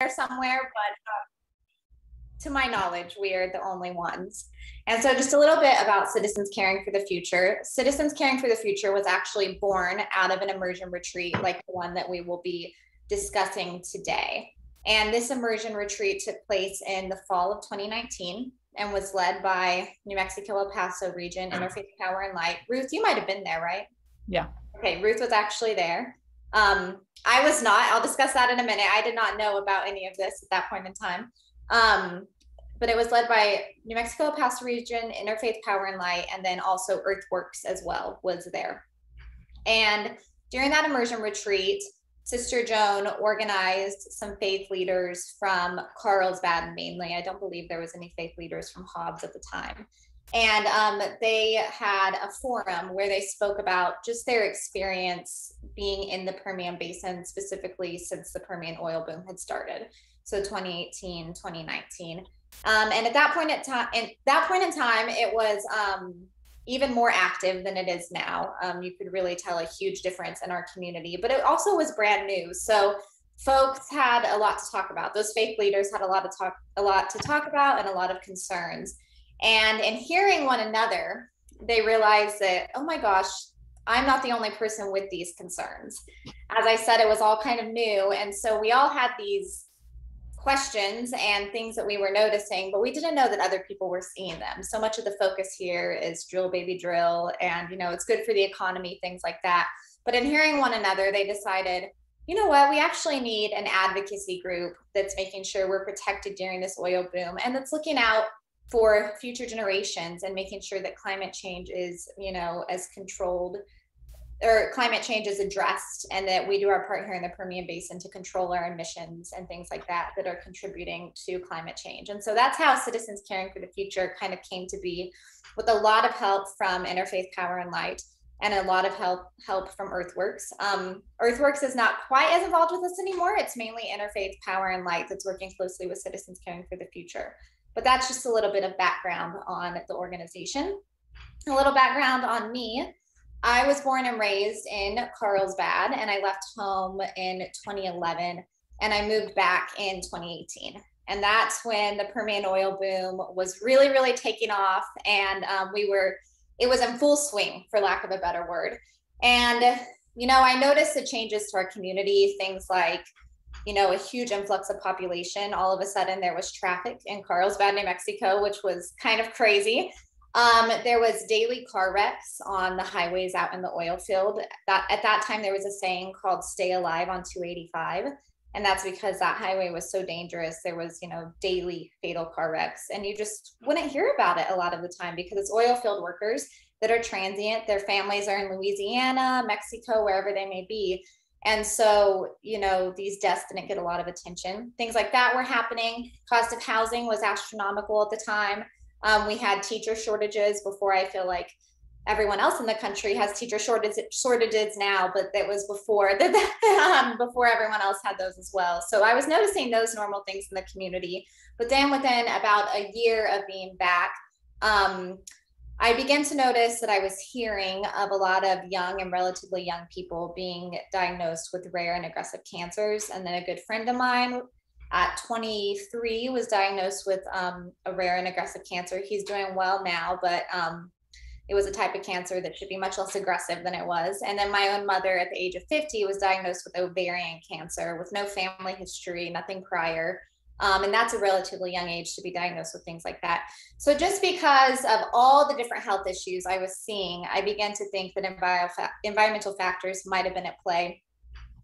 somewhere, but to my knowledge, we are the only ones. And so just a little bit about Citizens Caring for the Future. Citizens Caring for the Future was actually born out of an immersion retreat like the one that we will be discussing today. And this immersion retreat took place in the fall of 2019 and was led by New Mexico, El Paso region, Interfaith Power and Light. Ruth, you might have been there, right? Yeah. Okay, Ruth was actually there. I was not. I'll discuss that in a minute. I did not know about any of this at that point in time. But it was led by New Mexico, El Paso region, Interfaith Power and Light, and then also Earthworks as well was there. And during that immersion retreat, Sister Joan organized some faith leaders from Carlsbad mainly. I don't believe there was any faith leaders from Hobbs at the time. And they had a forum where they spoke about just their experience being in the Permian Basin, specifically since the Permian oil boom had started. So 2018, 2019. And at that point in time, it was even more active than it is now. You could really tell a huge difference in our community, but it also was brand new. So folks had a lot to talk about. Those faith leaders had a lot to talk about and a lot of concerns. And in hearing one another, they realized that, oh my gosh, I'm not the only person with these concerns. As I said, it was all kind of new. And so we all had these questions and things that we were noticing, but we didn't know that other people were seeing them. So much of the focus here is drill, baby, drill. And, it's good for the economy, things like that. But in hearing one another, they decided, you know what, we actually need an advocacy group that's making sure we're protected during this oil boom and that's looking out for future generations and making sure that climate change is, as controlled, or climate change is addressed, and that we do our part here in the Permian Basin to control our emissions and things like that are contributing to climate change. And so that's how Citizens Caring for the Future kind of came to be, with a lot of help from Interfaith Power and Light and a lot of help from Earthworks. Earthworks is not quite as involved with us anymore. It's mainly Interfaith Power and Light that's working closely with Citizens Caring for the Future. But that's just a little bit of background on the organization. A little background on me. I was born and raised in Carlsbad, and I left home in 2011, and I moved back in 2018. And that's when the Permian oil boom was really, really taking off, and it was in full swing, for lack of a better word. And, I noticed the changes to our community, things like, a huge influx of population. All of a sudden there was traffic in Carlsbad, New Mexico, which was kind of crazy. There was daily car wrecks on the highways out in the oil field. At that time, there was a saying called "Stay alive" on 285. And that's because that highway was so dangerous. There was, daily fatal car wrecks, and you just wouldn't hear about it a lot of the time because it's oil field workers that are transient. Their families are in Louisiana, Mexico, wherever they may be. And so, these deaths didn't get a lot of attention. Things like that were happening. Cost of housing was astronomical at the time. We had teacher shortages before. I feel like everyone else in the country has teacher shortages now, but that was before before everyone else had those as well. So I was noticing those normal things in the community. But then within about a year of being back, I began to notice that I was hearing of a lot of young and relatively young people being diagnosed with rare and aggressive cancers. And then a good friend of mine at 23 was diagnosed with a rare and aggressive cancer. He's doing well now, but it was a type of cancer that should be much less aggressive than it was. And then my own mother at the age of 50 was diagnosed with ovarian cancer with no family history, nothing prior. And that's a relatively young age to be diagnosed with things like that. So just because of all the different health issues I was seeing, I began to think that environmental factors might have been at play.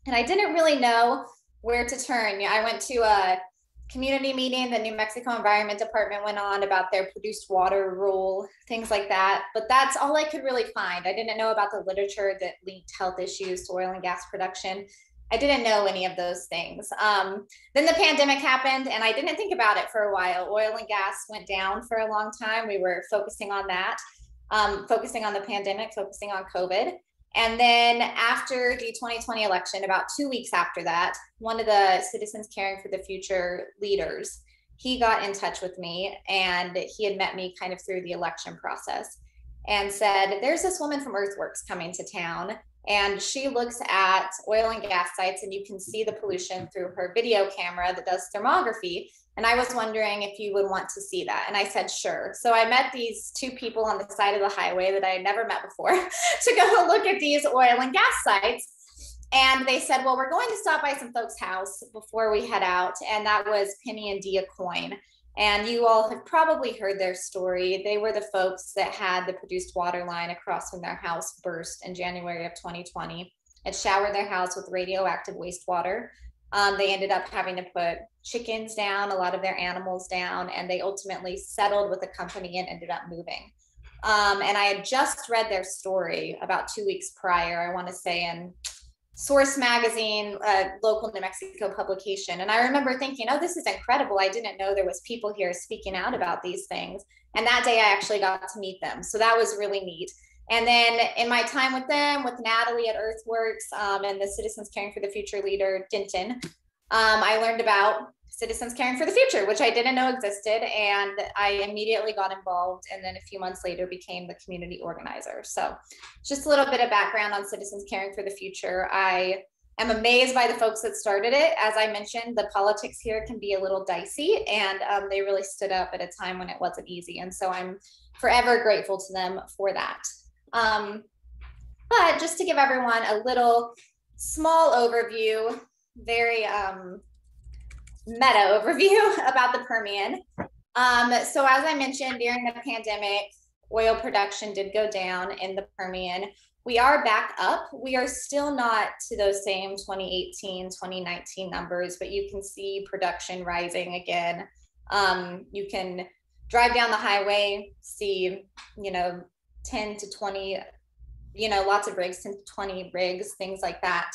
And I didn't really know where to turn. I went to a community meeting the New Mexico Environment Department went on about their produced water rule, things like that. But that's all I could really find. I didn't know about the literature that linked health issues to oil and gas production. I didn't know any of those things. Then the pandemic happened and I didn't think about it for a while. Oil and gas went down for a long time. We were focusing on that, focusing on the pandemic, focusing on COVID. And then after the 2020 election, about 2 weeks after that, one of the Citizens Caring for the Future leaders, he got in touch with me, and he had met me kind of through the election process and said, there's this woman from Earthworks coming to town. And she looks at oil and gas sites, and you can see the pollution through her video camera that does thermography. And I was wondering if you would want to see that. And I said, sure. So I met these two people on the side of the highway that I had never met before to go look at these oil and gas sites. And they said, well, we're going to stop by some folks' house before we head out. And that was Penny and Dia Coyne. And you all have probably heard their story. They were the folks that had the produced water line across from their house burst in January of 2020. It showered their house with radioactive wastewater. They ended up having to put chickens down, a lot of their animals down, and they ultimately settled with a company and ended up moving. And I had just read their story about 2 weeks prior, I want to say in Source Magazine, a local New Mexico publication. And I remember thinking, oh, this is incredible. I didn't know there was people here speaking out about these things. And that day I actually got to meet them. So that was really neat. And then in my time with them, with Natalie at Earthworks and the Citizens Caring for the Future leader, Denton, I learned about Citizens Caring for the Future, which I didn't know existed. And I immediately got involved, and then a few months later became the community organizer. So just a little bit of background on Citizens Caring for the Future. I am amazed by the folks that started it. As I mentioned, the politics here can be a little dicey, and they really stood up at a time when it wasn't easy. And so I'm forever grateful to them for that. But just to give everyone a little small overview, very meta overview about the Permian. So as I mentioned, during the pandemic, oil production did go down in the Permian. We are back up. We are still not to those same 2018, 2019 numbers, but you can see production rising again. You can drive down the highway, see, 10 to 20, lots of rigs, 10 to 20 rigs, things like that.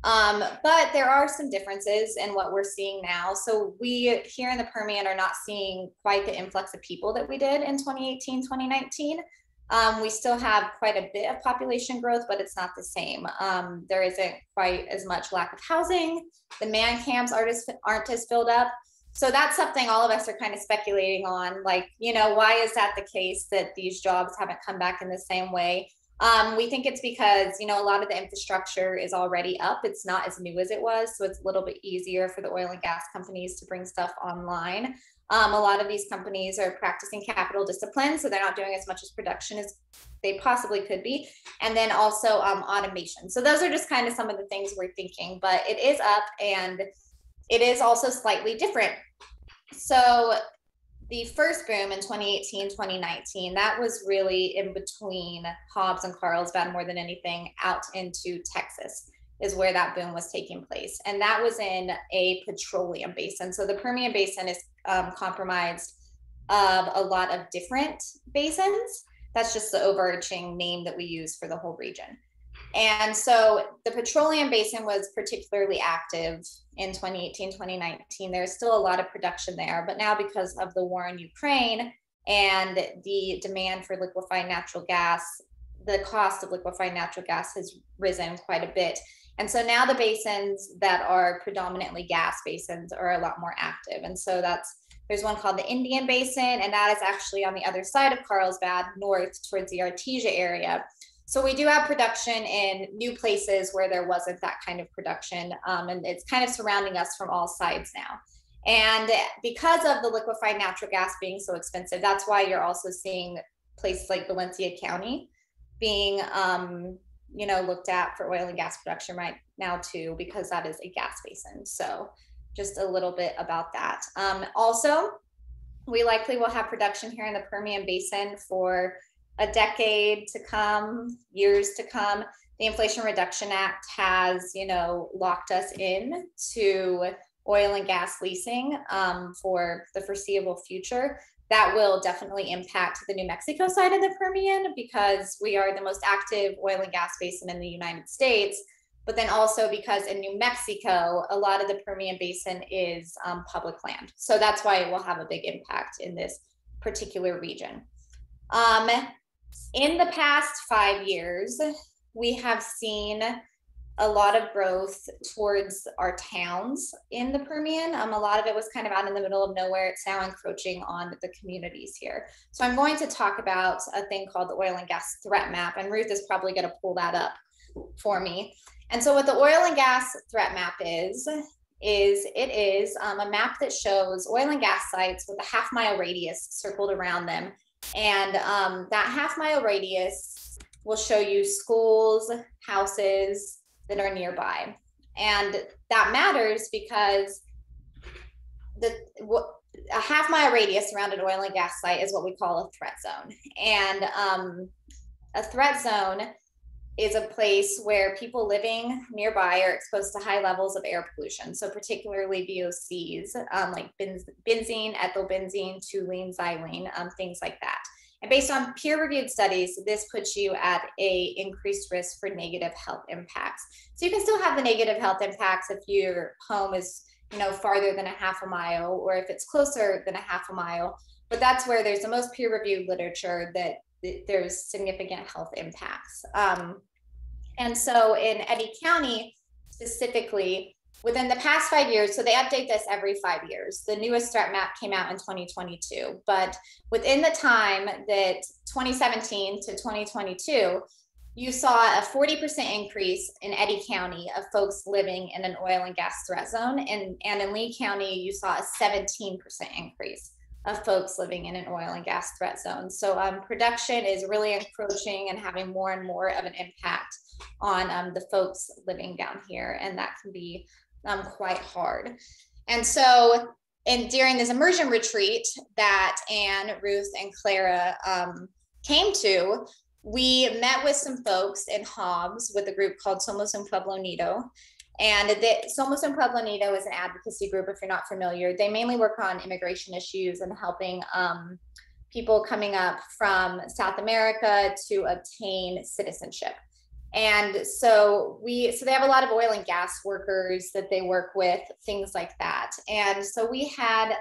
But there are some differences in what we're seeing now. So we here in the Permian are not seeing quite the influx of people that we did in 2018, 2019. We still have quite a bit of population growth, but it's not the same. There isn't quite as much lack of housing. The man camps aren't as filled up. So that's something all of us are kind of speculating on, like, why is that the case that these jobs haven't come back in the same way? We think it's because, a lot of the infrastructure is already up. It's not as new as it was. So it's a little bit easier for the oil and gas companies to bring stuff online. A lot of these companies are practicing capital discipline, so they're not doing as much as production as they possibly could be. And then also automation. So those are just kind of some of the things we're thinking, but it is up and it is also slightly different. So the first boom in 2018, 2019, that was really in between Hobbs and Carlsbad more than anything, out into Texas is where that boom was taking place. And that was in a petroleum basin. So the Permian Basin is comprised of a lot of different basins. That's just the overarching name that we use for the whole region. And so the petroleum basin was particularly active in 2018, 2019. There's still a lot of production there, but now because of the war in Ukraine and the demand for liquefied natural gas, the cost of liquefied natural gas has risen quite a bit. And so now the basins that are predominantly gas basins are a lot more active. And so there's one called the Indian Basin, and that is actually on the other side of Carlsbad, north towards the Artesia area. So we do have production in new places where there wasn't that kind of production, and it's kind of surrounding us from all sides now. And because of the liquefied natural gas being so expensive, that's why you're also seeing places like Valencia County being, looked at for oil and gas production right now too, because that is a gas basin. So just a little bit about that. Also, we likely will have production here in the Permian Basin for a decade to come, years to come. The Inflation Reduction Act has, locked us in to oil and gas leasing for the foreseeable future. That will definitely impact the New Mexico side of the Permian because we are the most active oil and gas basin in the United States. But then also because in New Mexico, a lot of the Permian Basin is public land. So that's why it will have a big impact in this particular region. In the past 5 years, we have seen a lot of growth towards our towns in the Permian. A lot of it was kind of out in the middle of nowhere. It's now encroaching on the communities here. So I'm going to talk about a thing called the oil and gas threat map, and Ruth is probably going to pull that up. for me. And so what the oil and gas threat map is a map that shows oil and gas sites with a half-mile radius circled around them. And that half-mile radius will show you schools, houses that are nearby. And that matters because a half-mile radius around an oil and gas site is what we call a threat zone. And a threat zone is a place where people living nearby are exposed to high levels of air pollution. So particularly VOCs, like benzene, ethylbenzene, toluene, xylene, things like that. And based on peer-reviewed studies, this puts you at a increased risk for negative health impacts. So you can still have the negative health impacts if your home is, farther than a half a mile, or if it's closer than a half a mile. But that's where there's the most peer-reviewed literature that there's significant health impacts. And so in Eddy County specifically, within the past 5 years, so they update this every 5 years. The newest threat map came out in 2022, but within the time that 2017 to 2022, you saw a 40% increase in Eddy County of folks living in an oil and gas threat zone. And in Lee County, you saw a 17% increase of folks living in an oil and gas threat zone. So production is really encroaching and having more and more of an impact on the folks living down here. And that can be quite hard. And so during this immersion retreat that Anne, Ruth, and Clara came to, we met with some folks in Hobbs with a group called Somos Un Pueblo Unido. And Somos Un Pueblo Unido is an advocacy group, if you're not familiar. They mainly work on immigration issues and helping people coming up from South America to obtain citizenship. And so they have a lot of oil and gas workers that they work with, things like that. And so we had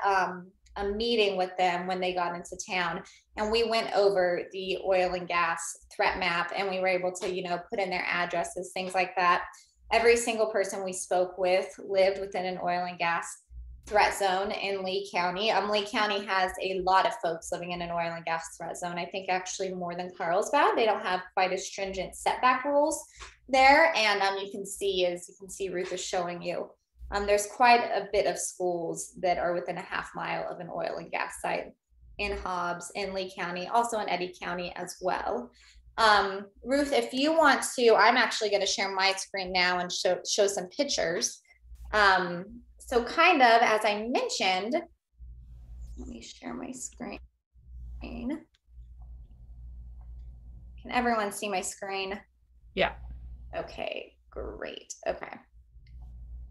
a meeting with them when they got into town, and we went over the oil and gas threat map, and we were able to, put in their addresses, things like that. Every single person we spoke with lived within an oil and gas threat zone in Lee County. Lee County has a lot of folks living in an oil and gas threat zone. I think actually more than Carlsbad. They don't have quite as stringent setback rules there. And you can see Ruth is showing you, there's quite a bit of schools that are within a half mile of an oil and gas site in Hobbs, in Lee County, also in Eddy County as well. Ruth, if you want to, I'm actually going to share my screen now and show some pictures. So kind of, as I mentioned, let me share my screen. Can everyone see my screen? Yeah. Okay, great. Okay.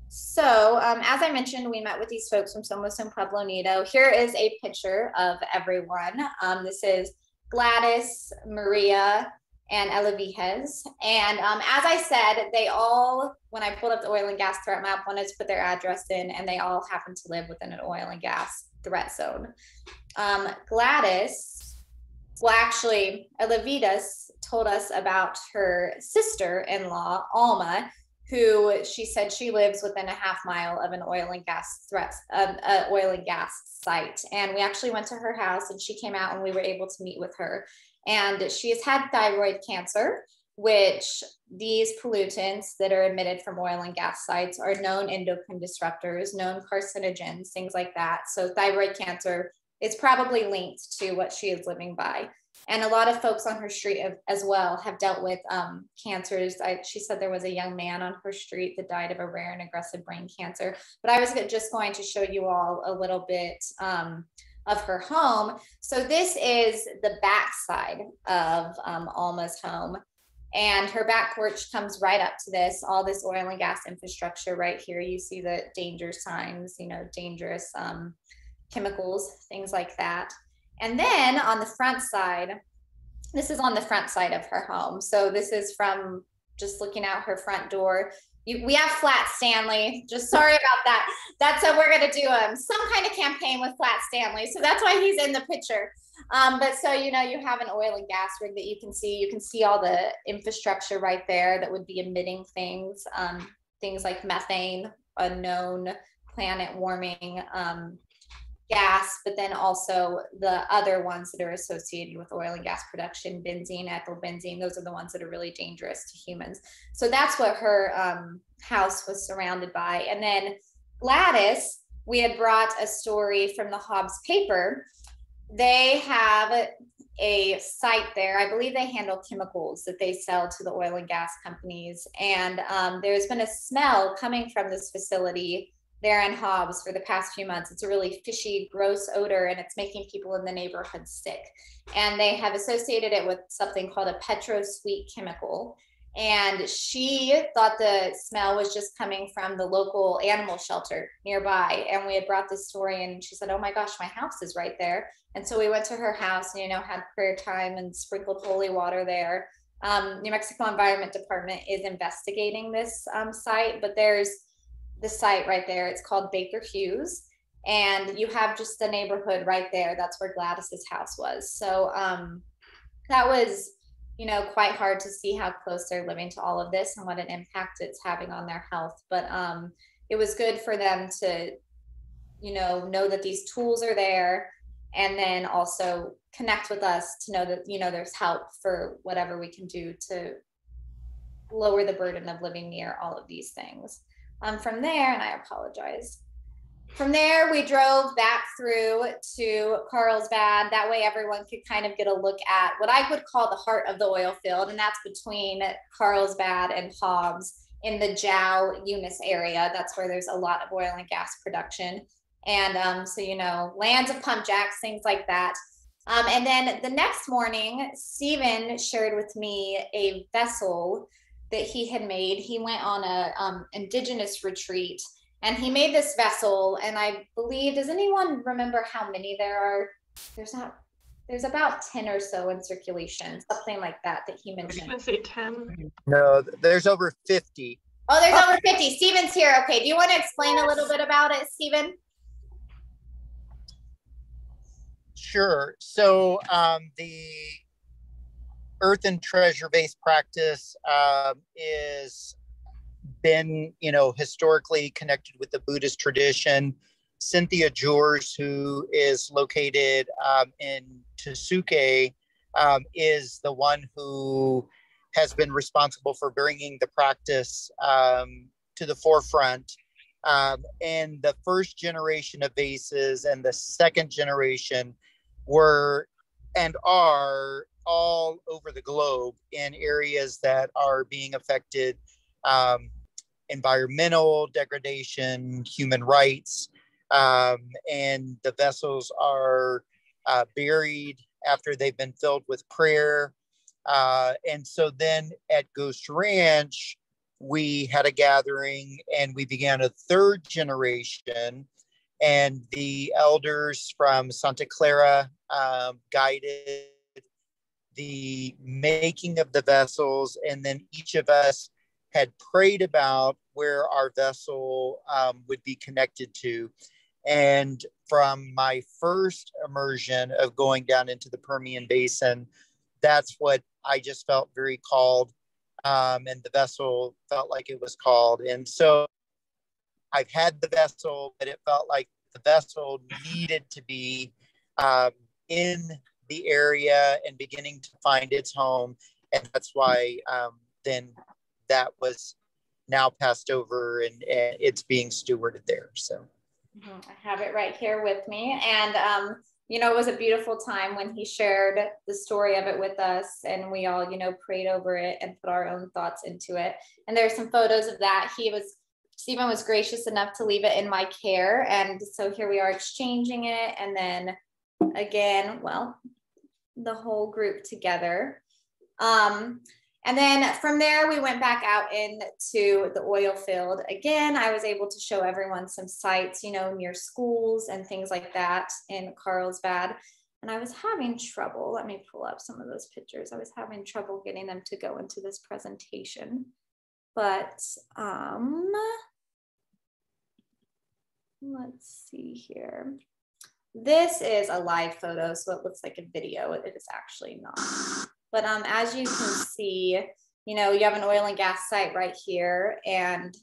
So as I mentioned, we met with these folks from Somos Un Pueblo Unido. Here is a picture of everyone. This is Gladys, Maria, and Elavijes. And as I said, they all, when I pulled up the oil and gas threat map, wanted to put their address in, and they all happen to live within an oil and gas threat zone. Gladys, well, actually, Elavijes told us about her sister-in-law, Alma, who she said she lives within a half mile of an oil and gas site. And we actually went to her house, and she came out, and we were able to meet with her. And she has had thyroid cancer, which these pollutants that are emitted from oil and gas sites are known endocrine disruptors, known carcinogens, things like that. So thyroid cancer is probably linked to what she is living by. And a lot of folks on her street as well have dealt with cancers. She said there was a young man on her street that died of a rare and aggressive brain cancer. But I was just going to show you all a little bit of her home. So this is the back side of Alma's home. And her back porch comes right up to this, all this oil and gas infrastructure right here. You see the danger signs, dangerous chemicals, things like that. And then on the front side, this is on the front side of her home. So this is from just looking out her front door. We have Flat Stanley, just sorry about that. That's what we're gonna do some kind of campaign with Flat Stanley. So that's why he's in the picture. But so, you have an oil and gas rig that you can see all the infrastructure right there that would be emitting things like methane, a known planet warming gas, but then also the other ones that are associated with oil and gas production, benzene, ethyl benzene, those are the ones that are really dangerous to humans. So that's what her house was surrounded by. And then Gladys, we had brought a story from the Hobbs paper. They have a site there. I believe they handle chemicals that they sell to the oil and gas companies. And there's been a smell coming from this facility there in Hobbs for the past few months. It's a really fishy, gross odor, and it's making people in the neighborhood sick. And they have associated it with something called a petrosweet chemical. And she thought the smell was just coming from the local animal shelter nearby. And we had brought this story, and she said, oh my gosh, my house is right there. And so we went to her house and, had prayer time and sprinkled holy water there. New Mexico Environment Department is investigating this site, but there's the site right there. It's called Baker Hughes, and you have just the neighborhood right there. That's where Gladys's house was. So that was, quite hard to see how close they're living to all of this and what an impact it's having on their health. But it was good for them to, know that these tools are there, and then also connect with us to know that, there's help for whatever we can do to lower the burden of living near all of these things. From there, and I apologize. From there, we drove back through to Carlsbad. That way everyone could kind of get a look at what I would call the heart of the oil field, and that's between Carlsbad and Hobbs in the Jow, Eunice area. That's where there's a lot of oil and gas production. And so, lands of pump jacks, things like that. And then the next morning, Stephen shared with me a vessel that he had made. He went on a indigenous retreat, and he made this vessel. And I believe, does anyone remember how many there are? There's about 10 or so in circulation, something like that he mentioned. I was gonna say 10. No, there's over 50. Oh, there's over 50. Stephen's here. Okay, do you want to explain a little bit about it, Stephen? Sure. So the Earth and Treasure-based practice is been, historically connected with the Buddhist tradition. Cynthia George, who is located in Tsuke, is the one who has been responsible for bringing the practice to the forefront. And the first generation of vases and the second generation were and are all over the globe in areas that are being affected, environmental degradation, human rights, and the vessels are buried after they've been filled with prayer. And so then at Ghost Ranch, we had a gathering and we began a third generation, and the elders from Santa Clara guided the making of the vessels, and then each of us had prayed about where our vessel would be connected to. And from my first immersion of going down into the Permian Basin, that's what I just felt very called, and the vessel felt like it was called. And so I've had the vessel, but it felt like the vessel needed to be in the area and beginning to find its home. And that's why then that was now passed over, and it's being stewarded there. So I have it right here with me. And it was a beautiful time when he shared the story of it with us, and we all, prayed over it and put our own thoughts into it. And there's some photos of that. Stephen was gracious enough to leave it in my care. And so here we are exchanging it. And then again, the whole group together. And then from there, we went back out into the oil field. Again, I was able to show everyone some sites, near schools and things like that in Carlsbad. And I was having trouble. Let me pull up some of those pictures. I was having trouble getting them to go into this presentation. But let's see here. This is a live photo, so it looks like a video. It is actually not. But as you can see, you have an oil and gas site right here, and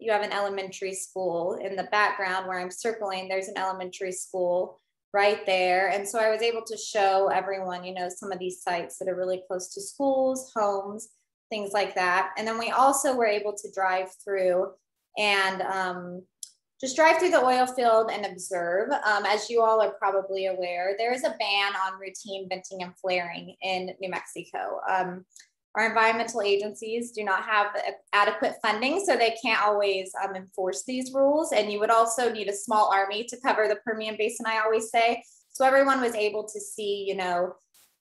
you have an elementary school in the background where I'm circling. There's an elementary school right there. And so I was able to show everyone, some of these sites that are really close to schools, homes, things like that. And then we also were able to drive through and just drive through the oil field and observe. As you all are probably aware, there is a ban on routine venting and flaring in New Mexico. Our environmental agencies do not have adequate funding, so they can't always enforce these rules. And you would also need a small army to cover the Permian Basin, I always say. So everyone was able to see,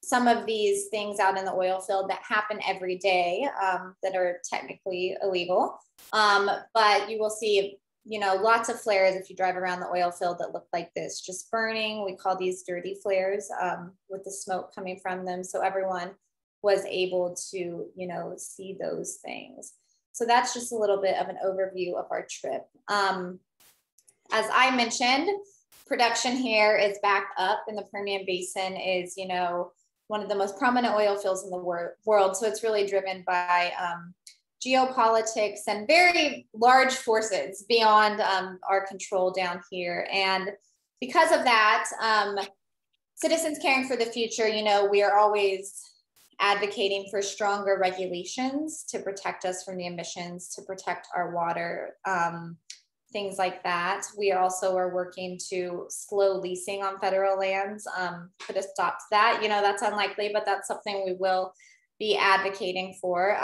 some of these things out in the oil field that happen every day that are technically illegal. But you will see, lots of flares if you drive around the oil field that look like this, just burning. We call these dirty flares with the smoke coming from them. So everyone was able to, see those things. So that's just a little bit of an overview of our trip. As I mentioned, production here is back up in the Permian Basin is, one of the most prominent oil fields in the world. So it's really driven by geopolitics and very large forces beyond our control down here. And because of that, Citizens Caring for the Future, we are always advocating for stronger regulations to protect us from the emissions, to protect our water, things like that. We also are working to slow leasing on federal lands, put a stop to that. That's unlikely, but that's something we will be advocating for.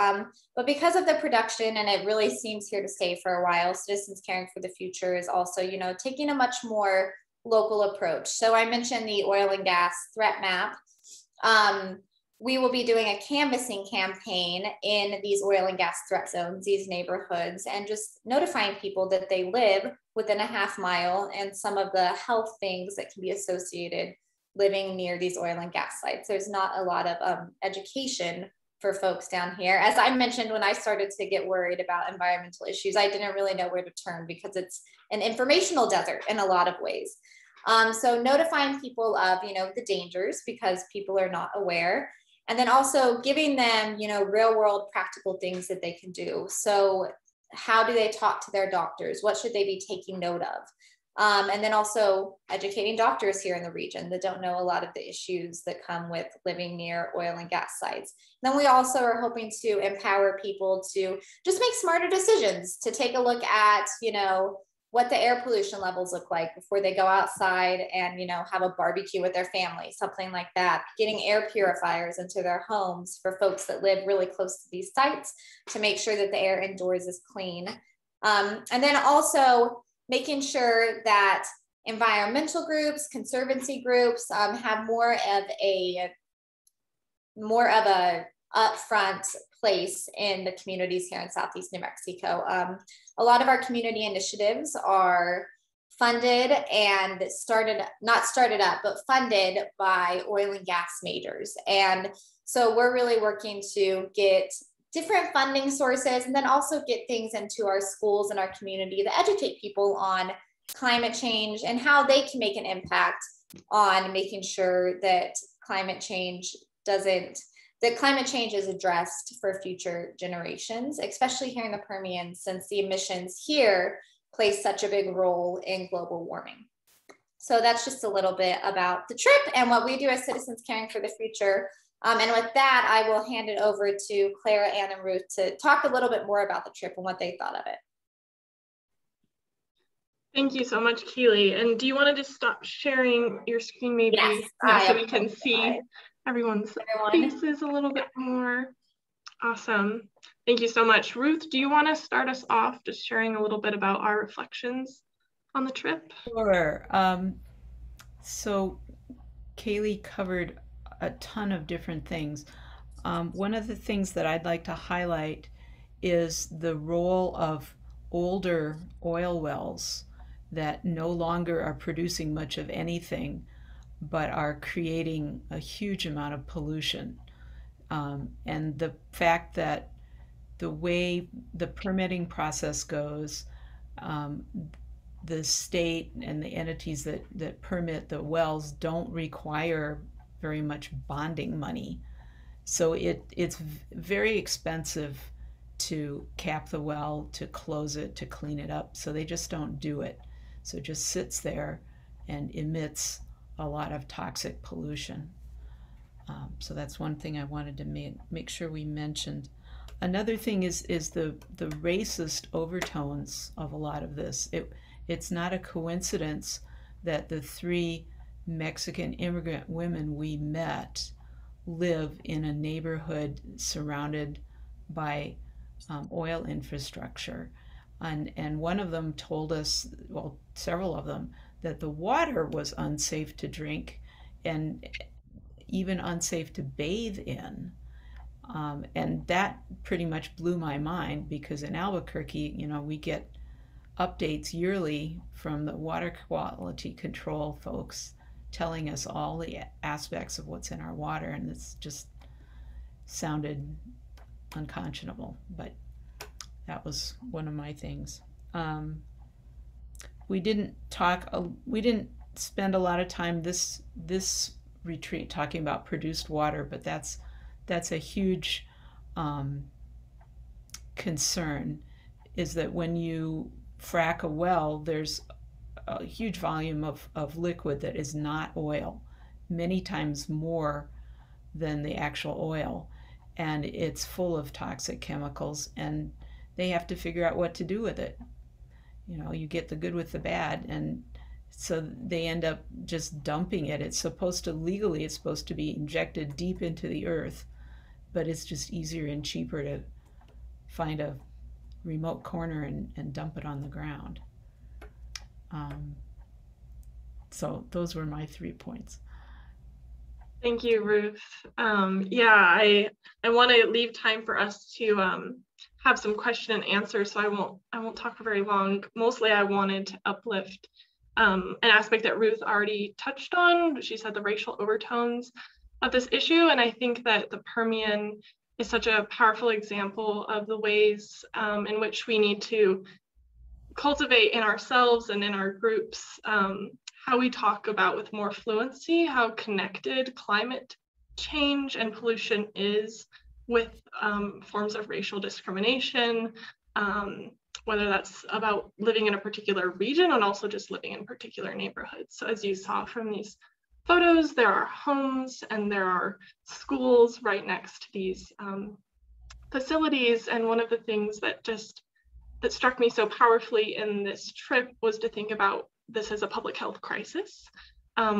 But because of the production, and it really seems here to stay for a while, Citizens Caring for the Future is also, taking a much more local approach. So I mentioned the oil and gas threat map. We will be doing a canvassing campaign in these oil and gas threat zones, these neighborhoods, and just notifying people that they live within a half mile and some of the health things that can be associated living near these oil and gas sites. There's not a lot of education for folks down here. As I mentioned, when I started to get worried about environmental issues, I didn't really know where to turn because it's an informational desert in a lot of ways. So notifying people of, the dangers because people are not aware. And then also giving them, real world practical things that they can do. So how do they talk to their doctors? What should they be taking note of? And then also educating doctors here in the region that don't know a lot of the issues that come with living near oil and gas sites. And then we also are hoping to empower people to just make smarter decisions, to take a look at, what the air pollution levels look like before they go outside and, have a barbecue with their family, something like that. Getting air purifiers into their homes for folks that live really close to these sites to make sure that the air indoors is clean. And then also making sure that environmental groups, conservancy groups have more of a upfront place in the communities here in Southeast New Mexico. A lot of our community initiatives are funded and funded by oil and gas majors. And so we're really working to get different funding sources and then also get things into our schools and our community to educate people on climate change and how they can make an impact on making sure that climate change is addressed for future generations, especially here in the Permian, since the emissions here play such a big role in global warming. So that's just a little bit about the trip and what we do as Citizens Caring for the Future. And with that, I will hand it over to Clara, Ann, and Ruth to talk a little bit more about the trip and what they thought of it. Thank you so much, Kayley. And do you want to just stop sharing your screen maybe so we can see everyone's faces a little bit more? Awesome. Thank you so much. Ruth, do you want to start us off just sharing a little bit about our reflections on the trip? Sure. So Kayley covered a ton of different things. One of the things that I'd like to highlight is the role of older oil wells that no longer are producing much of anything, but are creating a huge amount of pollution. And the fact that the way the permitting process goes, the state and the entities that permit the wells don't require very much bonding money. So it's very expensive to cap the well, to close it, to clean it up. So they just don't do it. So it just sits there and emits a lot of toxic pollution. So that's one thing I wanted to make sure we mentioned. Another thing is the racist overtones of a lot of this. It's not a coincidence that the 3 Mexican immigrant women we met live in a neighborhood surrounded by oil infrastructure. And one of them told us, well, several of them, that the water was unsafe to drink and even unsafe to bathe in. And that pretty much blew my mind, because in Albuquerque, you know, we get updates yearly from the water quality control folks telling us all the aspects of what's in our water, and it's just sounded unconscionable. But that was one of my things. We didn't spend a lot of time this retreat talking about produced water, but that's a huge concern, is that when you frack a well, there's a huge volume of liquid that is not oil, many times more than the actual oil, and it's full of toxic chemicals, and they have to figure out what to do with it. You know, you get the good with the bad, and so they end up just dumping it. It's supposed to be injected deep into the earth, but it's just easier and cheaper to find a remote corner and dump it on the ground. So those were my 3 points. Thank you, Ruth. Yeah, I want to leave time for us to have some question and answer, so I won't talk for very long. Mostly I wanted to uplift an aspect that Ruth already touched on. She said the racial overtones of this issue, and I think that the Permian is such a powerful example of the ways in which we need to cultivate in ourselves and in our groups how we talk about with more fluency how connected climate change and pollution is with forms of racial discrimination, whether that's about living in a particular region and also just living in particular neighborhoods. So as you saw from these photos, there are homes and there are schools right next to these facilities. And one of the things that struck me so powerfully in this trip was to think about this as a public health crisis,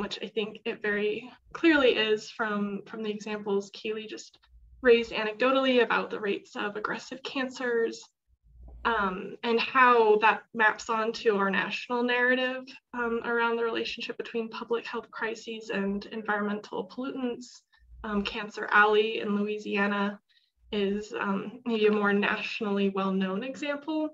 which I think it very clearly is from the examples Kayley just raised anecdotally about the rates of aggressive cancers, and how that maps onto our national narrative around the relationship between public health crises and environmental pollutants. Cancer Alley in Louisiana is maybe a more nationally well-known example.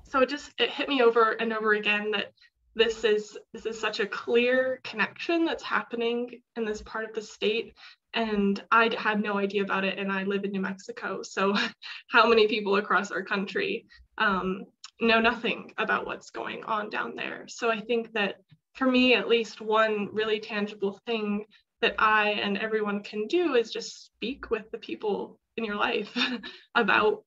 So it hit me over and over again that this is such a clear connection that's happening in this part of the state. And I had no idea about it, and I live in New Mexico. So how many people across our country know nothing about what's going on down there? So I think that for me, at least one really tangible thing that I and everyone can do is just speak with the people in your life about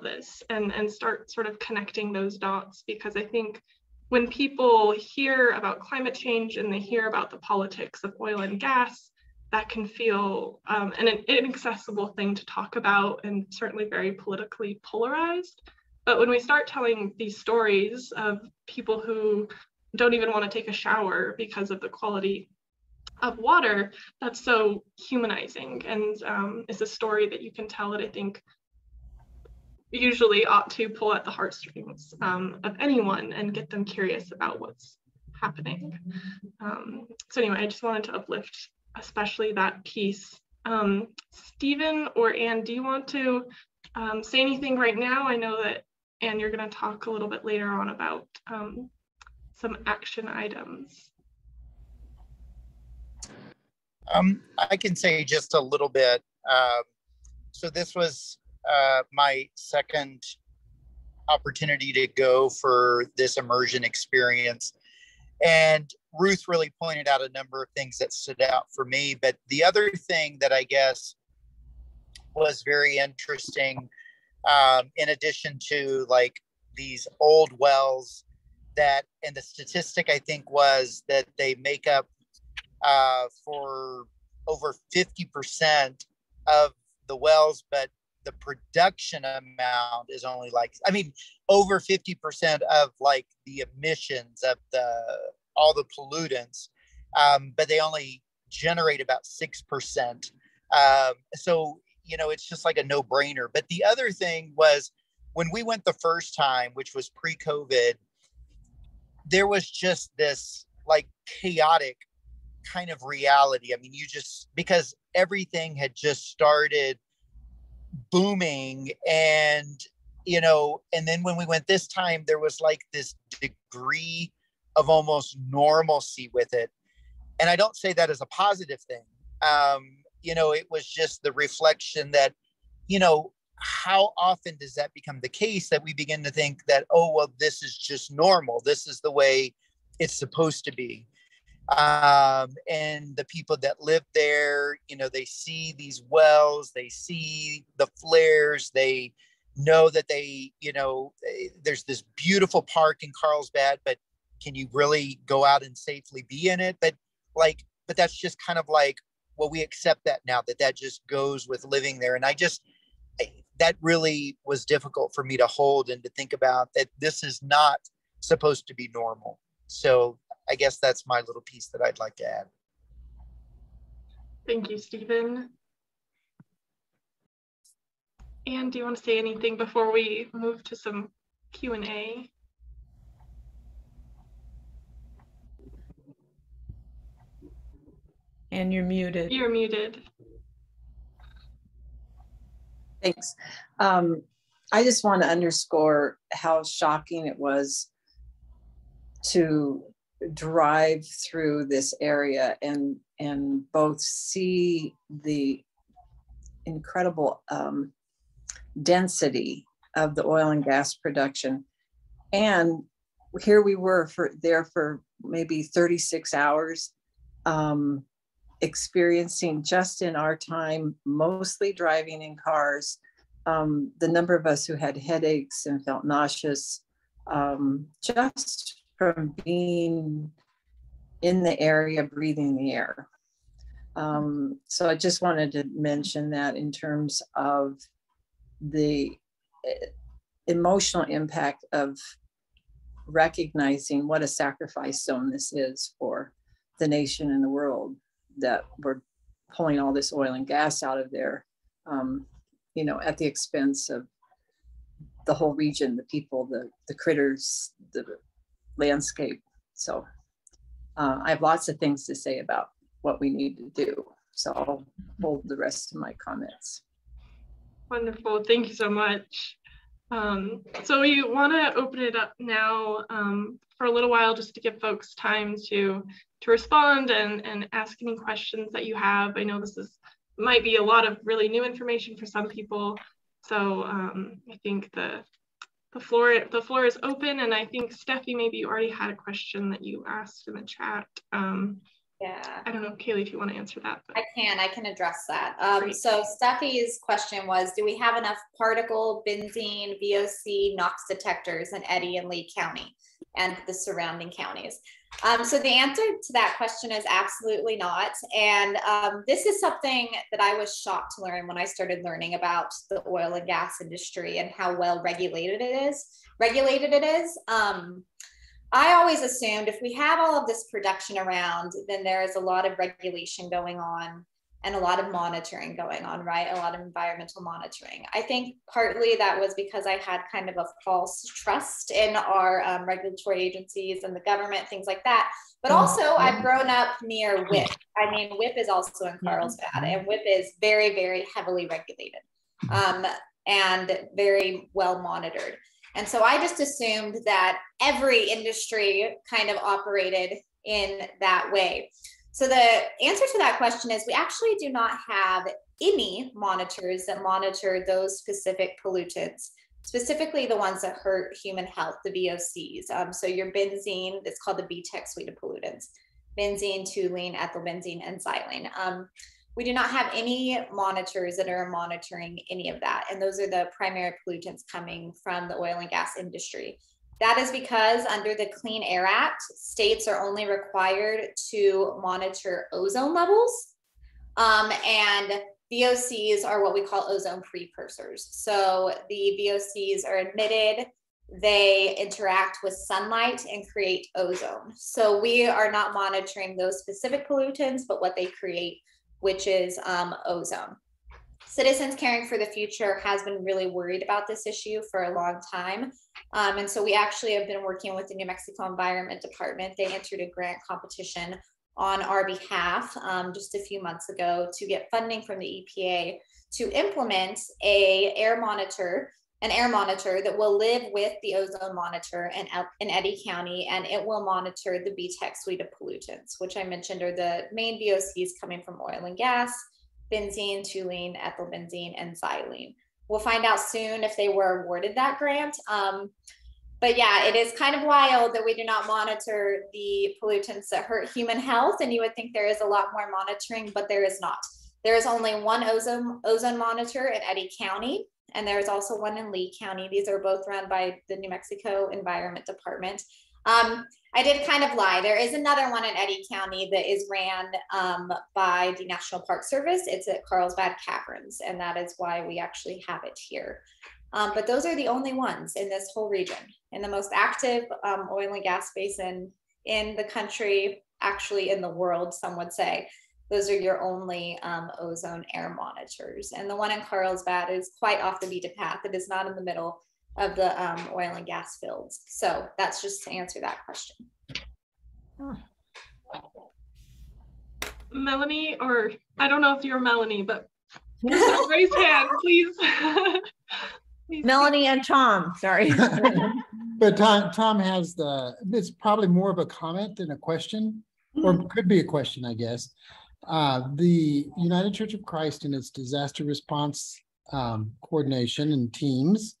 this and start sort of connecting those dots, because I think when people hear about climate change and they hear about the politics of oil and gas, that can feel an inaccessible thing to talk about and certainly very politically polarized. But when we start telling these stories of people who don't even want to take a shower because of the quality of water, that's so humanizing, and it's a story that you can tell that I think usually ought to pull at the heartstrings of anyone and get them curious about what's happening. So anyway, I just wanted to uplift especially that piece. Stephen or Anne, do you want to say anything right now? I know that, Anne, you're going to talk a little bit later on about some action items. I can say just a little bit. So this was my second opportunity to go for this immersion experience. And Ruth really pointed out a number of things that stood out for me. But the other thing that I guess was very interesting in addition to like these old wells that, and the statistic I think was that they make up for over 50% of the wells, but the production amount is only like, I mean, over 50% of like the emissions of all the pollutants, but they only generate about 6%. So, you know, it's just like a no-brainer. But the other thing was when we went the first time, which was pre-COVID, there was just this like chaotic kind of reality. I mean, you just, because everything had just started booming, and, you know, and then when we went this time, there was like this degree of almost normalcy with it. And I don't say that as a positive thing. You know, it was just the reflection that, you know, how often does that become the case that we begin to think that, oh, well, this is just normal. This is the way it's supposed to be. And the people that live there, you know, they see these wells, they see the flares, they know that they, you know, there's this beautiful park in Carlsbad, but can you really go out and safely be in it? But that's just kind of like, well, we accept that now, that just goes with living there. And that really was difficult for me to hold and to think about, that this is not supposed to be normal. So I guess that's my little piece that I'd like to add. Thank you, Stephen. Anne, do you want to say anything before we move to some Q&A? And you're muted. You're muted. Thanks. I just want to underscore how shocking it was to drive through this area and both see the incredible density of the oil and gas production. And here we were there for maybe 36 hours, experiencing just in our time, mostly driving in cars, the number of us who had headaches and felt nauseous, just from being in the area, breathing the air. So I just wanted to mention that in terms of the emotional impact of recognizing what a sacrifice zone this is for the nation and the world, that we're pulling all this oil and gas out of there, you know, at the expense of the whole region, the people, the critters, the landscape. So I have lots of things to say about what we need to do. So I'll hold the rest of my comments. Wonderful, thank you so much. So we want to open it up now for a little while, just to give folks time to respond and ask any questions that you have. I know this might be a lot of really new information for some people, so I think the floor is open. And I think Steffi, maybe you already had a question that you asked in the chat. Yeah. I don't know, Kayley, if you want to answer that. But. I can address that. So Steffi's question was, do we have enough particle, benzene, VOC, NOx detectors in Eddy and Lee County and the surrounding counties? So the answer to that question is absolutely not. And this is something that I was shocked to learn when I started learning about the oil and gas industry and how well regulated it is. I always assumed if we have all of this production around, then there is a lot of regulation going on and a lot of monitoring going on, right? A lot of environmental monitoring. I think partly that was because I had kind of a false trust in our regulatory agencies and the government, things like that. But also I've grown up near WIP. I mean, WIP is also in Carlsbad, and WIP is very, very heavily regulated and very well monitored. And so I just assumed that every industry kind of operated in that way. So the answer to that question is we actually do not have any monitors that monitor those specific pollutants, specifically the ones that hurt human health, the VOCs. So your benzene, it's called the BTEC suite of pollutants, benzene, toluene, ethylbenzene, and xylene. we do not have any monitors that are monitoring any of that. And those are the primary pollutants coming from the oil and gas industry. That is because under the Clean Air Act, states are only required to monitor ozone levels. And VOCs are what we call ozone precursors. So the VOCs are emitted, they interact with sunlight and create ozone. So we are not monitoring those specific pollutants, but what they create, which is ozone. Citizens Caring for the Future has been really worried about this issue for a long time. And so we actually have been working with the New Mexico Environment Department. They entered a grant competition on our behalf just a few months ago to get funding from the EPA to implement an air monitor that will live with the ozone monitor in Eddy County, and it will monitor the BTEC suite of pollutants, which I mentioned are the main VOCs coming from oil and gas, benzene, toluene, ethylbenzene, and xylene. We'll find out soon if they were awarded that grant. But yeah, it is kind of wild that we do not monitor the pollutants that hurt human health. And you would think there is a lot more monitoring, but there is not. There is only one ozone monitor in Eddy County, and there is also one in Lee County. These are both run by the New Mexico Environment Department. I did kind of lie. There is another one in Eddy County that is ran by the National Park Service. It's at Carlsbad Caverns, and that is why we actually have it here. But those are the only ones in this whole region. In the most active oil and gas basin in the country, actually in the world, some would say, those are your only ozone air monitors. And the one in Carlsbad is quite off the beaten path. It is not in the middle of the oil and gas fields. So that's just to answer that question. Melanie, or I don't know if you're Melanie, but raise hand, please. Please. Melanie and Tom, sorry. But Tom has it's probably more of a comment than a question, or could be a question, I guess. The United Church of Christ and its disaster response coordination and teams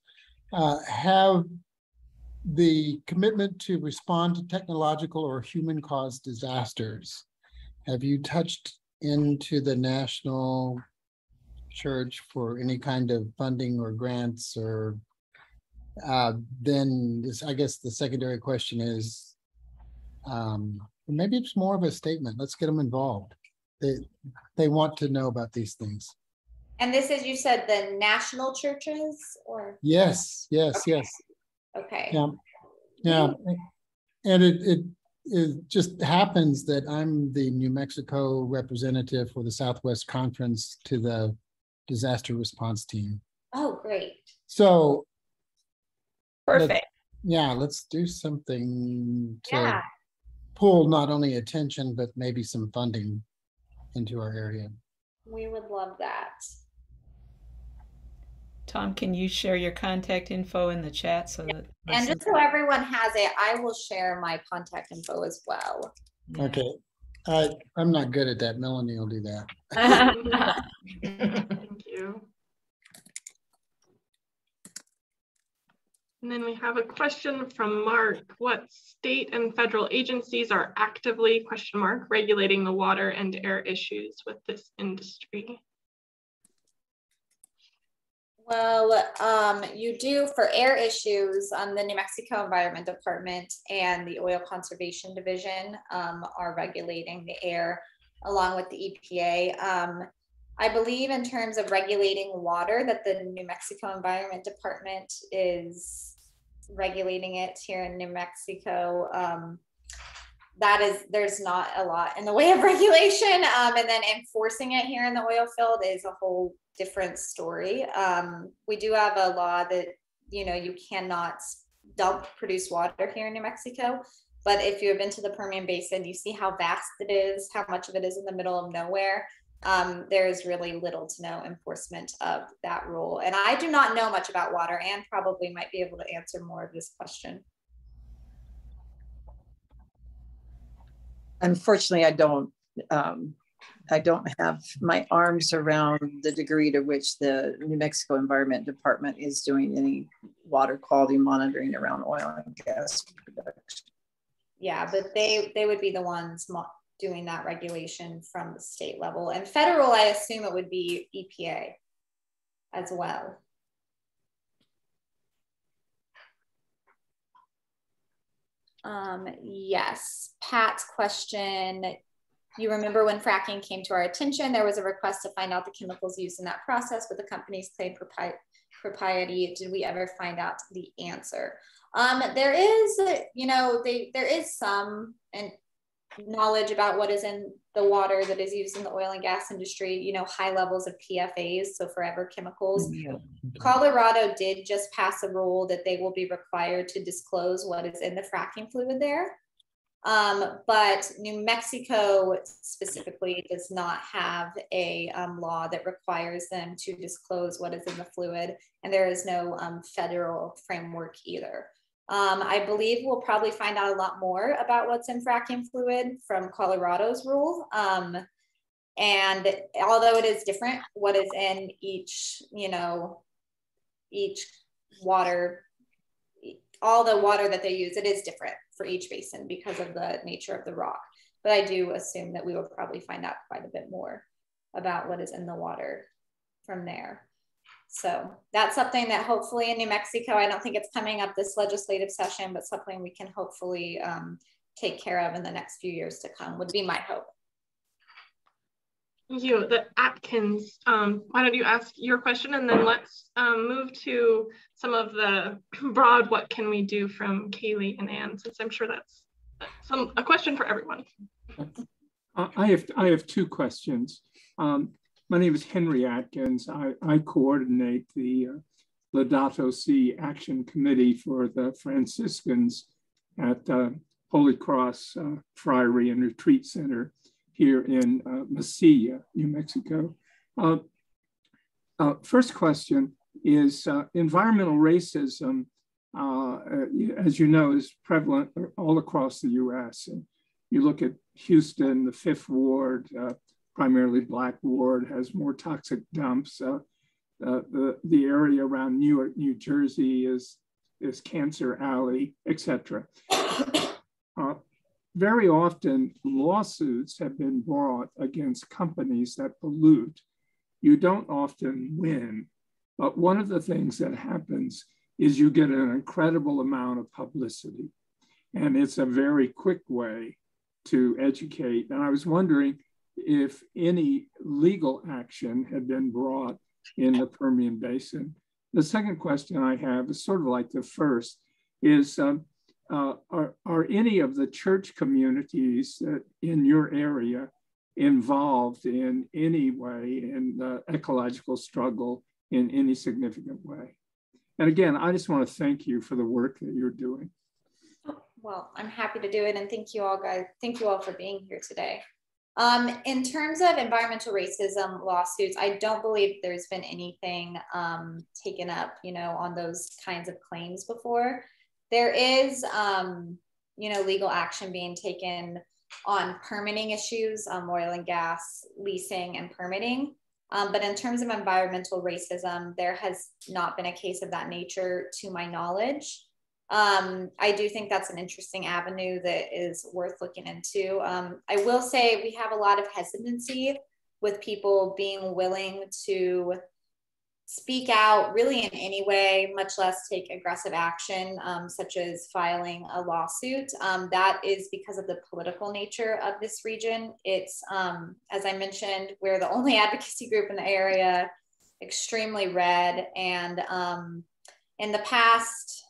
have the commitment to respond to technological or human-caused disasters. Have you touched into the national church for any kind of funding or grants? Or then this, I guess the secondary question is, maybe it's more of a statement. Let's get them involved. They want to know about these things. And this is, you said, the national churches, or? Yes. Okay. Yeah. And it just happens that I'm the New Mexico representative for the Southwest Conference to the disaster response team. Oh, great. So Perfect. Let's do something to pull not only attention, but maybe some funding into our area. We would love that. Tom, can you share your contact info in the chat so that? And just so everyone has it, I will share my contact info as well. Okay. I'm not good at that. Melanie will do that. Thank you. And then we have a question from Mark. What state and federal agencies are actively, regulating the water and air issues with this industry? Well, you do for air issues, the New Mexico Environment Department and the Oil Conservation Division are regulating the air along with the EPA. I believe in terms of regulating water that the New Mexico Environment Department is regulating it here in New Mexico. There's not a lot in the way of regulation, and then enforcing it here in the oil field is a whole different story. We do have a law that, you cannot dump produced water here in New Mexico, but if you have been to the Permian Basin, you see how vast it is, how much of it is in the middle of nowhere. There is really little to no enforcement of that rule. And I do not know much about water, and probably might be able to answer more of this question. Unfortunately, I don't have my arms around the degree to which the New Mexico Environment Department is doing any water quality monitoring around oil and gas production. Yeah, but they would be the ones doing that regulation from the state level. And federal, I assume it would be EPA as well. Yes, Pat's question. You remember when fracking came to our attention, there was a request to find out the chemicals used in that process, but the companies claimed propriety. Did we ever find out the answer? There is, you know, there is some knowledge about what is in the water that is used in the oil and gas industry, you know, high levels of PFAs, so forever chemicals. Yeah. Colorado did just pass a rule that they will be required to disclose what is in the fracking fluid there. But New Mexico specifically does not have a law that requires them to disclose what is in the fluid, and there is no federal framework either. I believe we'll probably find out a lot more about what's in fracking fluid from Colorado's rule. And although it is different, what is in each, you know, each water, all the water that they use, it is different for each basin because of the nature of the rock. But I do assume that we will probably find out quite a bit more about what is in the water from there. So that's something that hopefully in New Mexico, I don't think it's coming up this legislative session, but something we can hopefully take care of in the next few years to come would be my hope. Thank you. The Atkins, why don't you ask your question, and then let's move to some of the broad what can we do from Kayley and Ann, since I'm sure that's a question for everyone. I have two questions. My name is Henry Atkins. I coordinate the Laudato Si Action Committee for the Franciscans at Holy Cross Friary and Retreat Center here in Mesilla, New Mexico. First question is environmental racism, as you know, is prevalent all across the US. And you look at Houston, the 5th Ward, primarily Black ward, has more toxic dumps. The area around Newark, New Jersey is Cancer Alley, etc. Very often lawsuits have been brought against companies that pollute. You don't often win, but one of the things that happens is you get an incredible amount of publicity, and it's a very quick way to educate. And I was wondering if any legal action had been brought in the Permian Basin. The second question I have is sort of like the first, is are any of the church communities in your area involved in any way in the ecological struggle in any significant way? And again, I just want to thank you for the work that you're doing. Well, I'm happy to do it, and thank you all, guys. Thank you all for being here today. In terms of environmental racism lawsuits, I don't believe there's been anything taken up, you know, on those kinds of claims before. There is, you know, legal action being taken on permitting issues, oil and gas leasing and permitting. But in terms of environmental racism, there has not been a case of that nature to my knowledge. I do think that's an interesting avenue that is worth looking into. I will say we have a lot of hesitancy with people being willing to speak out really in any way, much less take aggressive action, such as filing a lawsuit. That is because of the political nature of this region. It's, as I mentioned, we're the only advocacy group in the area, extremely red. And in the past,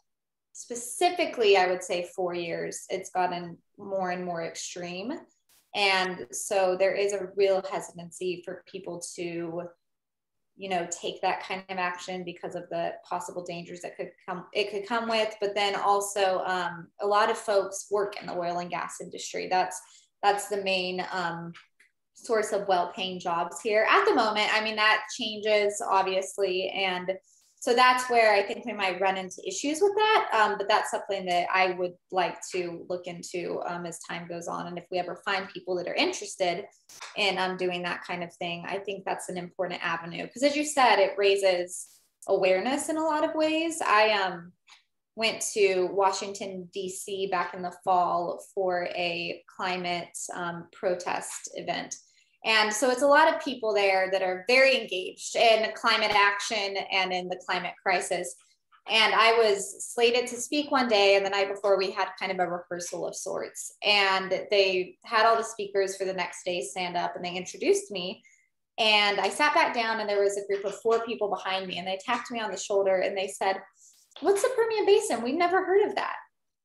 specifically, I would say 4 years, it's gotten more and more extreme. And so there is a real hesitancy for people to, you know, take that kind of action because of the possible dangers that it could come with. But then also a lot of folks work in the oil and gas industry. That's the main source of well-paying jobs here at the moment. I mean, that changes obviously. And so that's where I think we might run into issues with that. But that's something that I would like to look into as time goes on. And if we ever find people that are interested in doing that kind of thing, I think that's an important avenue. Because as you said, it raises awareness in a lot of ways. went to Washington, D.C. back in the fall for a climate protest event. And so it's a lot of people there that are very engaged in climate action and in the climate crisis. And I was slated to speak one day, and the night before we had kind of a rehearsal of sorts. And they had all the speakers for the next day stand up, and they introduced me. And I sat back down, and there was a group of 4 people behind me, and they tapped me on the shoulder and they said, "What's the Permian Basin? We've never heard of that.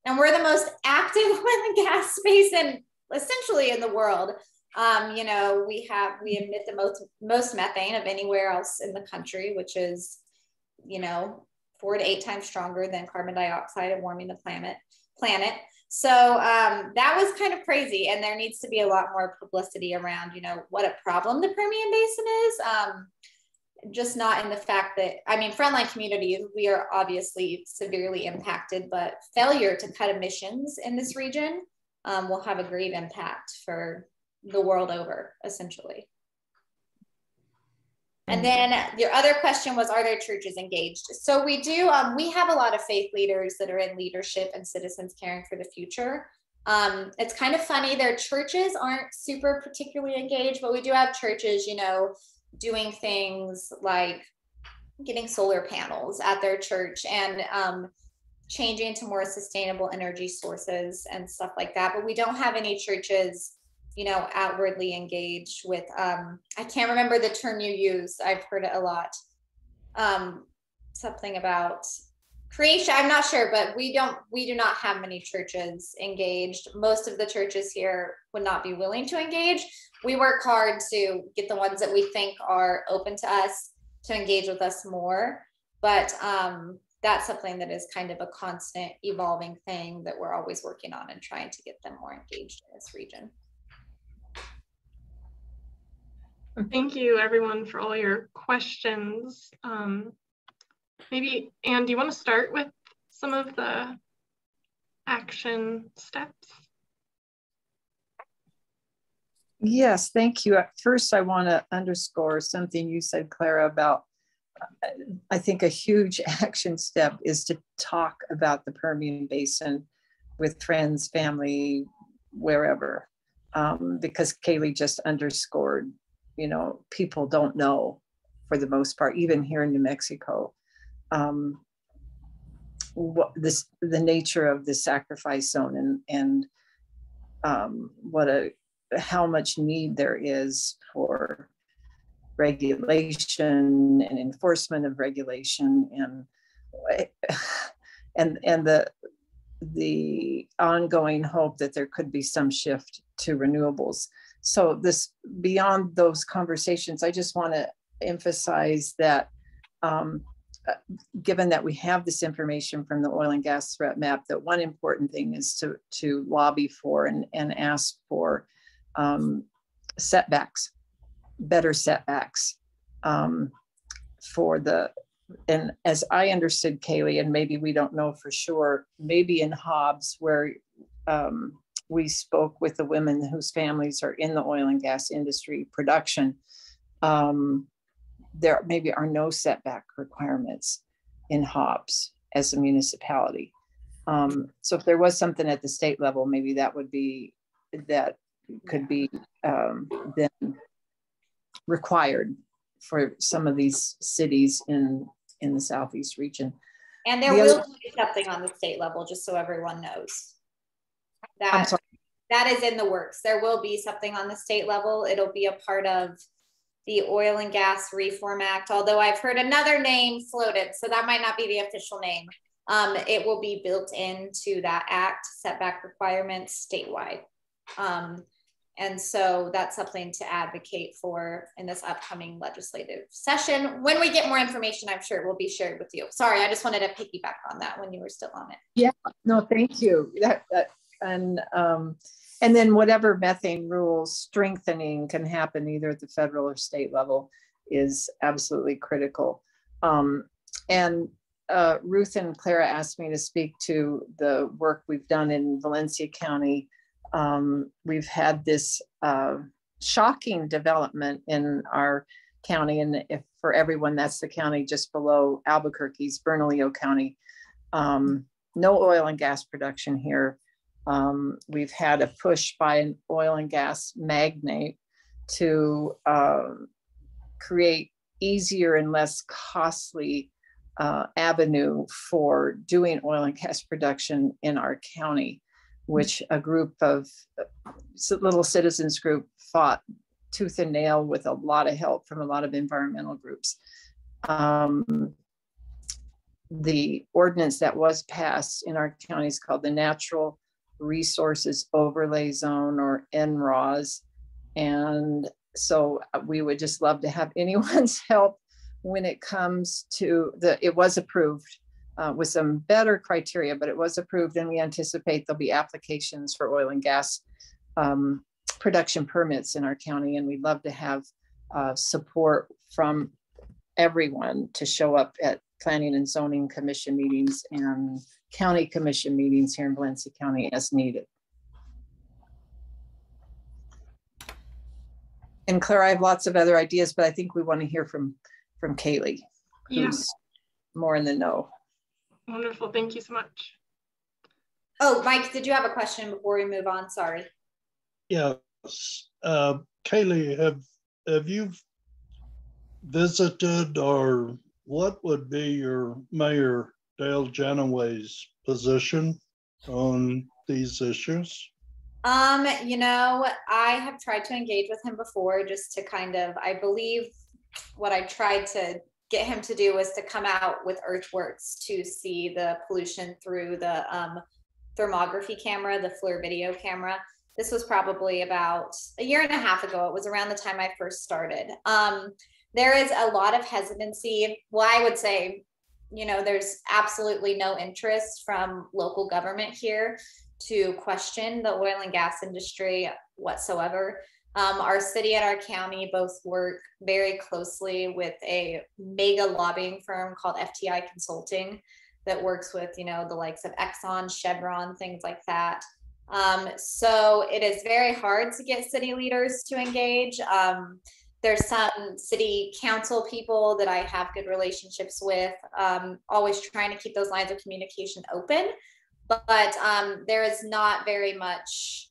And we're the most active oil and gas basin essentially in the world. You know, we emit the most methane of anywhere else in the country, which is, you know, 4 to 8 times stronger than carbon dioxide at warming the planet. So that was kind of crazy. And there needs to be a lot more publicity around, you know, what a problem the Permian Basin is. Just not in the fact that, I mean, frontline communities, we are obviously severely impacted, but failure to cut emissions in this region will have a grave impact for the world over, essentially. And then your other question was, are there churches engaged? So we do, we have a lot of faith leaders that are in leadership and citizens caring for the future. It's kind of funny, their churches aren't super particularly engaged, but we do have churches, you know, doing things like getting solar panels at their church and changing to more sustainable energy sources and stuff like that. But we don't have any churches, you know, outwardly engaged with, I can't remember the term you used. I've heard it a lot. Something about creation. I'm not sure, but we do not have many churches engaged. Most of the churches here would not be willing to engage. We work hard to get the ones that we think are open to us to engage with us more. But that's something that is kind of a constant evolving thing that we're always working on and trying to get them more engaged in this region. Thank you, everyone, for all your questions. Maybe, Anne, do you want to start with some of the action steps? Yes, thank you. First, I want to underscore something you said, Clara, about I think a huge action step is to talk about the Permian Basin with friends, family, wherever, because Kayley just underscored, you know, people don't know for the most part, even here in New Mexico, what the nature of the sacrifice zone and how much need there is for regulation and enforcement of regulation and the ongoing hope that there could be some shift to renewables. So this, beyond those conversations, I just want to emphasize that given that we have this information from the oil and gas threat map, that one important thing is to lobby for and ask for setbacks, better setbacks for the, and as I understood, Kayley, and maybe we don't know for sure, maybe in Hobbs, where we spoke with the women whose families are in the oil and gas industry production, there maybe are no setback requirements in Hobbs as a municipality. So if there was something at the state level, maybe that could be then required for some of these cities in the Southeast region. And there will be something on the state level, just so everyone knows. That is in the works. There will be something on the state level. It'll be a part of the Oil and Gas Reform Act, although I've heard another name floated, so that might not be the official name. It will be built into that act, setback requirements statewide. And so that's something to advocate for in this upcoming legislative session. When we get more information, I'm sure it will be shared with you. Sorry, I just wanted to piggyback on that when you were still on it. Yeah, no, thank you. And then whatever methane rules strengthening can happen either at the federal or state level is absolutely critical. And Ruth and Clara asked me to speak to the work we've done in Valencia County. We've had this shocking development in our county, and if for everyone, that's the county just below Albuquerque's, Bernalillo County. no oil and gas production here. We've had a push by an oil and gas magnate to create easier and less costly avenue for doing oil and gas production in our county, which a group of little citizens group fought tooth and nail with a lot of help from a lot of environmental groups. The ordinance that was passed in our county is called the Natural Resources Overlay Zone, or NROZ. And so we would just love to have anyone's help when it comes to it was approved with some better criteria, but it was approved, and we anticipate there'll be applications for oil and gas production permits in our county. And we'd love to have support from everyone to show up at Planning and Zoning Commission meetings and County Commission meetings here in Valencia County as needed. And Clara, I have lots of other ideas, but I think we want to hear from Kayley, who's more in the know. Wonderful, thank you so much. Oh, Mike, did you have a question before we move on? Sorry. Yes, Kayley, have you visited, or what would be your Mayor Dale Janaway's position on these issues? You know, I have tried to engage with him before, just to kind of, I believe what I tried to get him to do was to come out with earthworks to see the pollution through the thermography camera, the FLIR video camera. This was probably about a year and a half ago. It was around the time I first started. There is a lot of hesitancy. Well, I would say, you know, there's absolutely no interest from local government here to question the oil and gas industry whatsoever. Our city and our county both work very closely with a mega lobbying firm called FTI Consulting that works with, you know, the likes of Exxon, Chevron, things like that. So it is very hard to get city leaders to engage. There's some city council people that I have good relationships with, always trying to keep those lines of communication open. But there is not very much,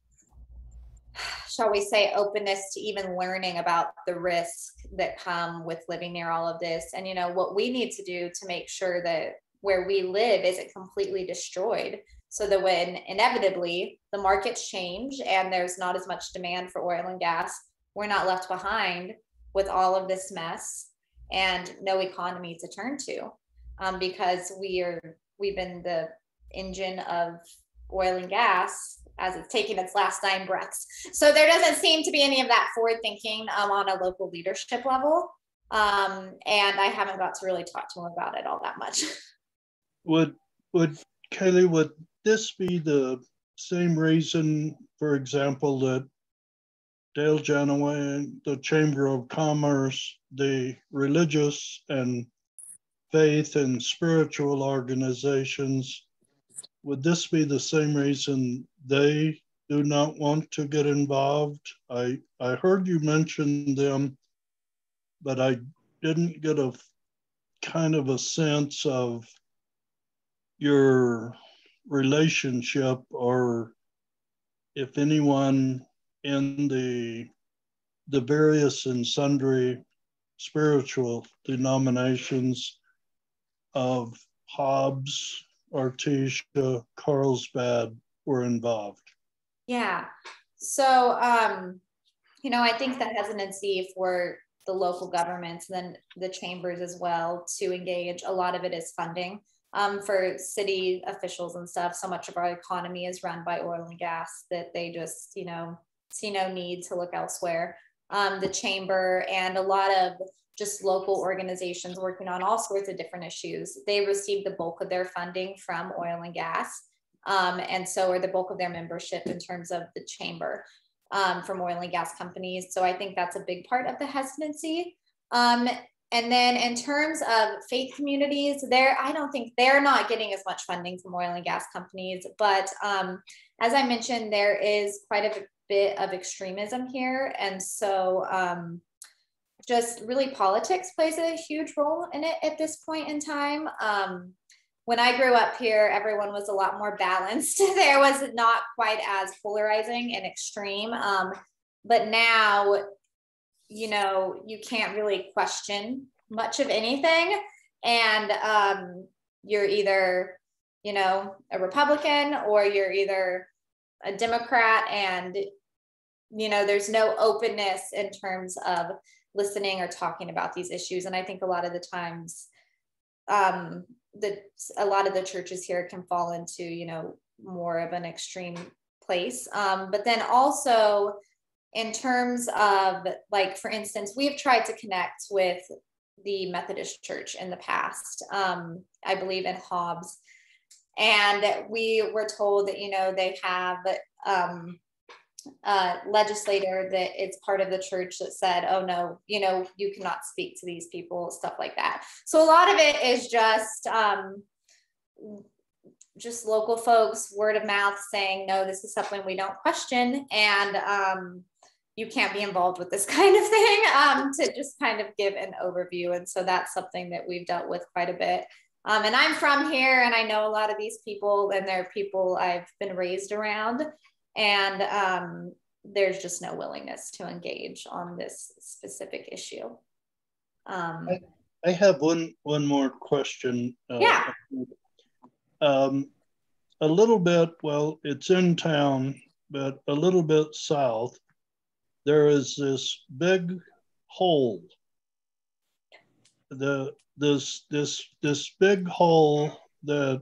shall we say, openness to even learning about the risks that come with living near all of this. And, you know, what we need to do to make sure that where we live isn't completely destroyed, so that when inevitably the markets change and there's not as much demand for oil and gas, we're not left behind with all of this mess and no economy to turn to, because we've been the engine of oil and gas as it's taking its last 9 breaths. So there doesn't seem to be any of that forward thinking on a local leadership level. And I haven't got to really talk to him about it all that much. Would Kayley, would this be the same reason, for example, that Dale Janaway, the Chamber of Commerce, the religious and faith and spiritual organizations, would this be the same reason they do not want to get involved? I heard you mention them, but I didn't get a kind of a sense of your relationship, or if anyone in the various and sundry spiritual denominations of Hobbes, Artesia, Carlsbad were involved. Yeah, so you know, I think the hesitancy for the local governments, then the chambers as well, to engage, a lot of it is funding. For city officials and stuff, so much of our economy is run by oil and gas that they just, you know, see no need to look elsewhere. The chamber and a lot of just local organizations working on all sorts of different issues, they receive the bulk of their funding from oil and gas. And so are the bulk of their membership in terms of the chamber from oil and gas companies. So I think that's a big part of the hesitancy. And then in terms of faith communities, I don't think they're not getting as much funding from oil and gas companies. But as I mentioned, there is quite a bit of extremism here. And so just really politics plays a huge role in it at this point in time. when I grew up here, everyone was a lot more balanced. There was not quite as polarizing and extreme. But now, you know, you can't really question much of anything. And you're either, you know, a Republican or you're either a Democrat, and, you know, there's no openness in terms of listening or talking about these issues. And I think a lot of the times, a lot of the churches here can fall into, you know, more of an extreme place. But then also in terms of, like, for instance, we've tried to connect with the Methodist Church in the past, I believe in Hobbs. And we were told that, you know, they have a legislator that it's part of the church that said, oh no, you know, you cannot speak to these people, stuff like that. So a lot of it is just local folks, word of mouth, saying, no, this is something we don't question, and you can't be involved with this kind of thing, to just kind of give an overview. And so that's something that we've dealt with quite a bit. And I'm from here, and I know a lot of these people, and they're people I've been raised around, and there's just no willingness to engage on this specific issue. I have one more question. Yeah. A little bit, well, it's in town, but a little bit south, there is this big hole. This big hole that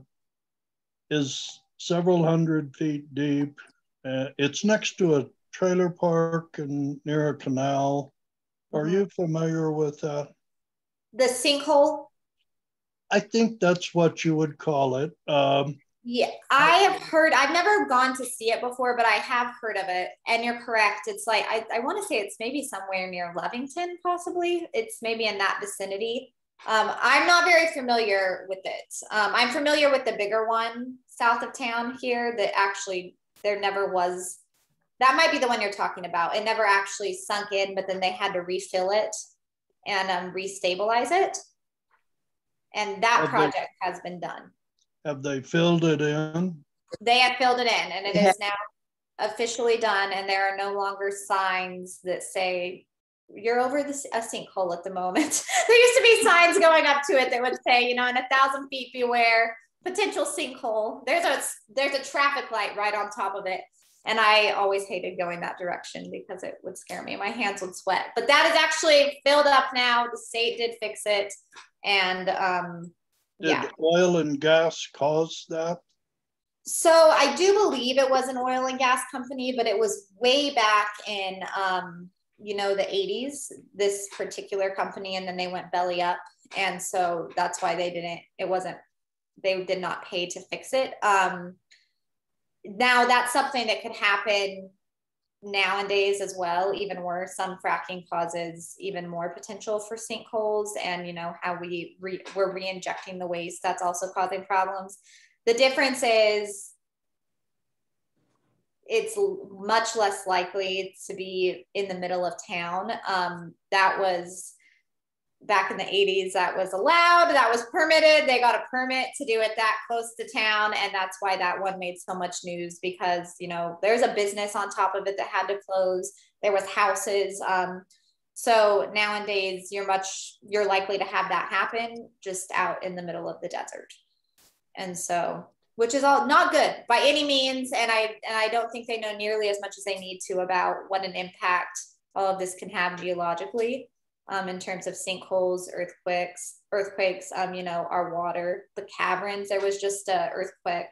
is several hundred feet deep. It's next to a trailer park and near a canal. Are you familiar with that? The sinkhole? I think that's what you would call it. Yeah, I have heard, I've never gone to see it before, but I have heard of it. And you're correct. It's like, I want to say it's maybe somewhere near Lovington, possibly. It's maybe in that vicinity. I'm not very familiar with it. I'm familiar with the bigger one south of town here that actually there never was. That might be the one you're talking about. It never actually sunk in, but then they had to refill it and restabilize it. And that project has been done. Have they filled it in? They have filled it in, and it is now officially done. And there are no longer signs that say you're over a sinkhole at the moment. There used to be signs going up to it that would say, you know, in 1,000 feet, beware potential sinkhole. There's a traffic light right on top of it. And I always hated going that direction because it would scare me. My hands would sweat. But that is actually filled up now. The state did fix it. And Did oil and gas cause that? So I do believe it was an oil and gas company, but it was way back in, you know, the 80s, this particular company, and then they went belly up. And so that's why they did not pay to fix it. Now that's something that could happen nowadays as well, even worse. Some fracking causes even more potential for sinkholes, and you know how we're re-injecting the waste, that's also causing problems. The difference is it's much less likely to be in the middle of town. That was back in the 80s, that was allowed, that was permitted. They got a permit to do it that close to town. And that's why that one made so much news, because, you know, there's a business on top of it that had to close. There was houses. So nowadays you're likely to have that happen just out in the middle of the desert. And so, which is all not good by any means. And I don't think they know nearly as much as they need to about what an impact all of this can have geologically. In terms of sinkholes, earthquakes, you know, our water, the caverns. There was just an earthquake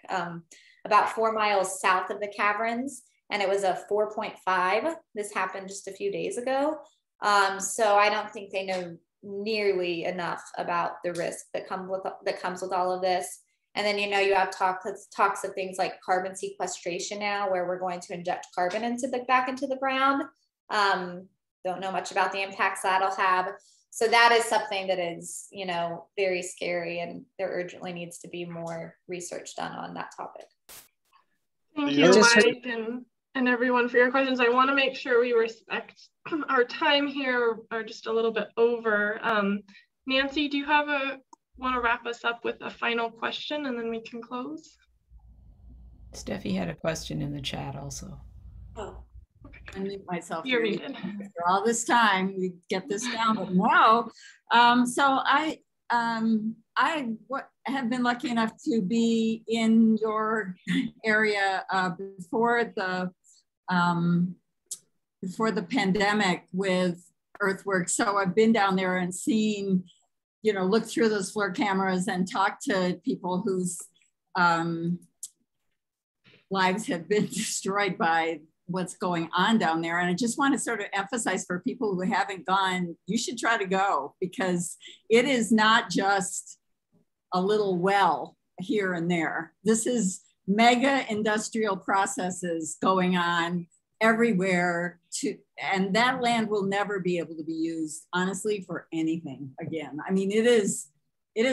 about 4 miles south of the caverns, and it was a 4.5. This happened just a few days ago. So I don't think they know nearly enough about the risk that comes with all of this. And then, you know, you have talks of things like carbon sequestration now, where we're going to inject carbon back into the ground. Don't know much about the impacts that'll have. So that is something that is, you know, very scary, and there urgently needs to be more research done on that topic. Thank you, Mike, and everyone for your questions. I want to make sure we respect our time here, or just a little bit over. Nancy, do you have want to wrap us up with a final question and then we can close? Steffi had a question in the chat also. Oh, I mute myself. You're muted. After all this time, we get this down, but no. So I have been lucky enough to be in your area before the pandemic with Earthworks. So I've been down there and seen, you know, look through those floor cameras and talk to people whose lives have been destroyed by what's going on down there. And I just want to sort of emphasize for people who haven't gone, you should try to go, because it is not just a little well here and there. This is mega industrial processes going on everywhere, and that land will never be able to be used, honestly, for anything again. I mean, it is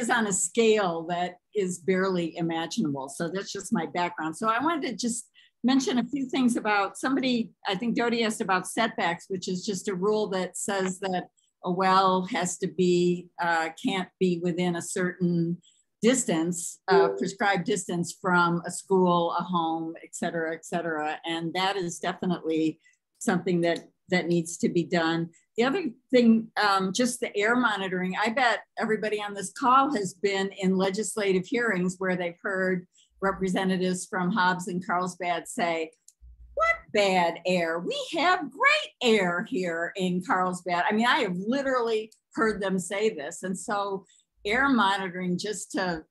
on a scale that is barely imaginable. So that's just my background. So I wanted to just mention a few things about somebody, I think Dodie asked about setbacks, which is just a rule that says that a well has to be, can't be within a certain distance, prescribed distance from a school, a home, et cetera, et cetera. And that is definitely something that needs to be done. The other thing, just the air monitoring, I bet everybody on this call has been in legislative hearings where they've heard representatives from Hobbs and Carlsbad say, what bad air? We have great air here in Carlsbad. I mean, I have literally heard them say this. And so air monitoring, just to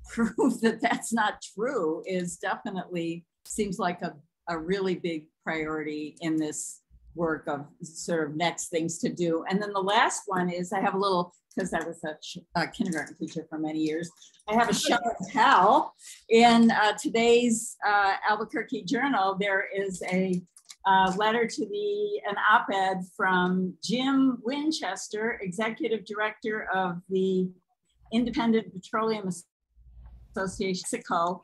prove that that's not true, is definitely seems like a really big priority in this work of sort of next things to do. And then the last one is, I have a little, because I was a kindergarten teacher for many years, I have a show and tell. In today's Albuquerque Journal, there is a letter to an op-ed from Jim Winchester, Executive Director of the Independent Petroleum Association, Mexico,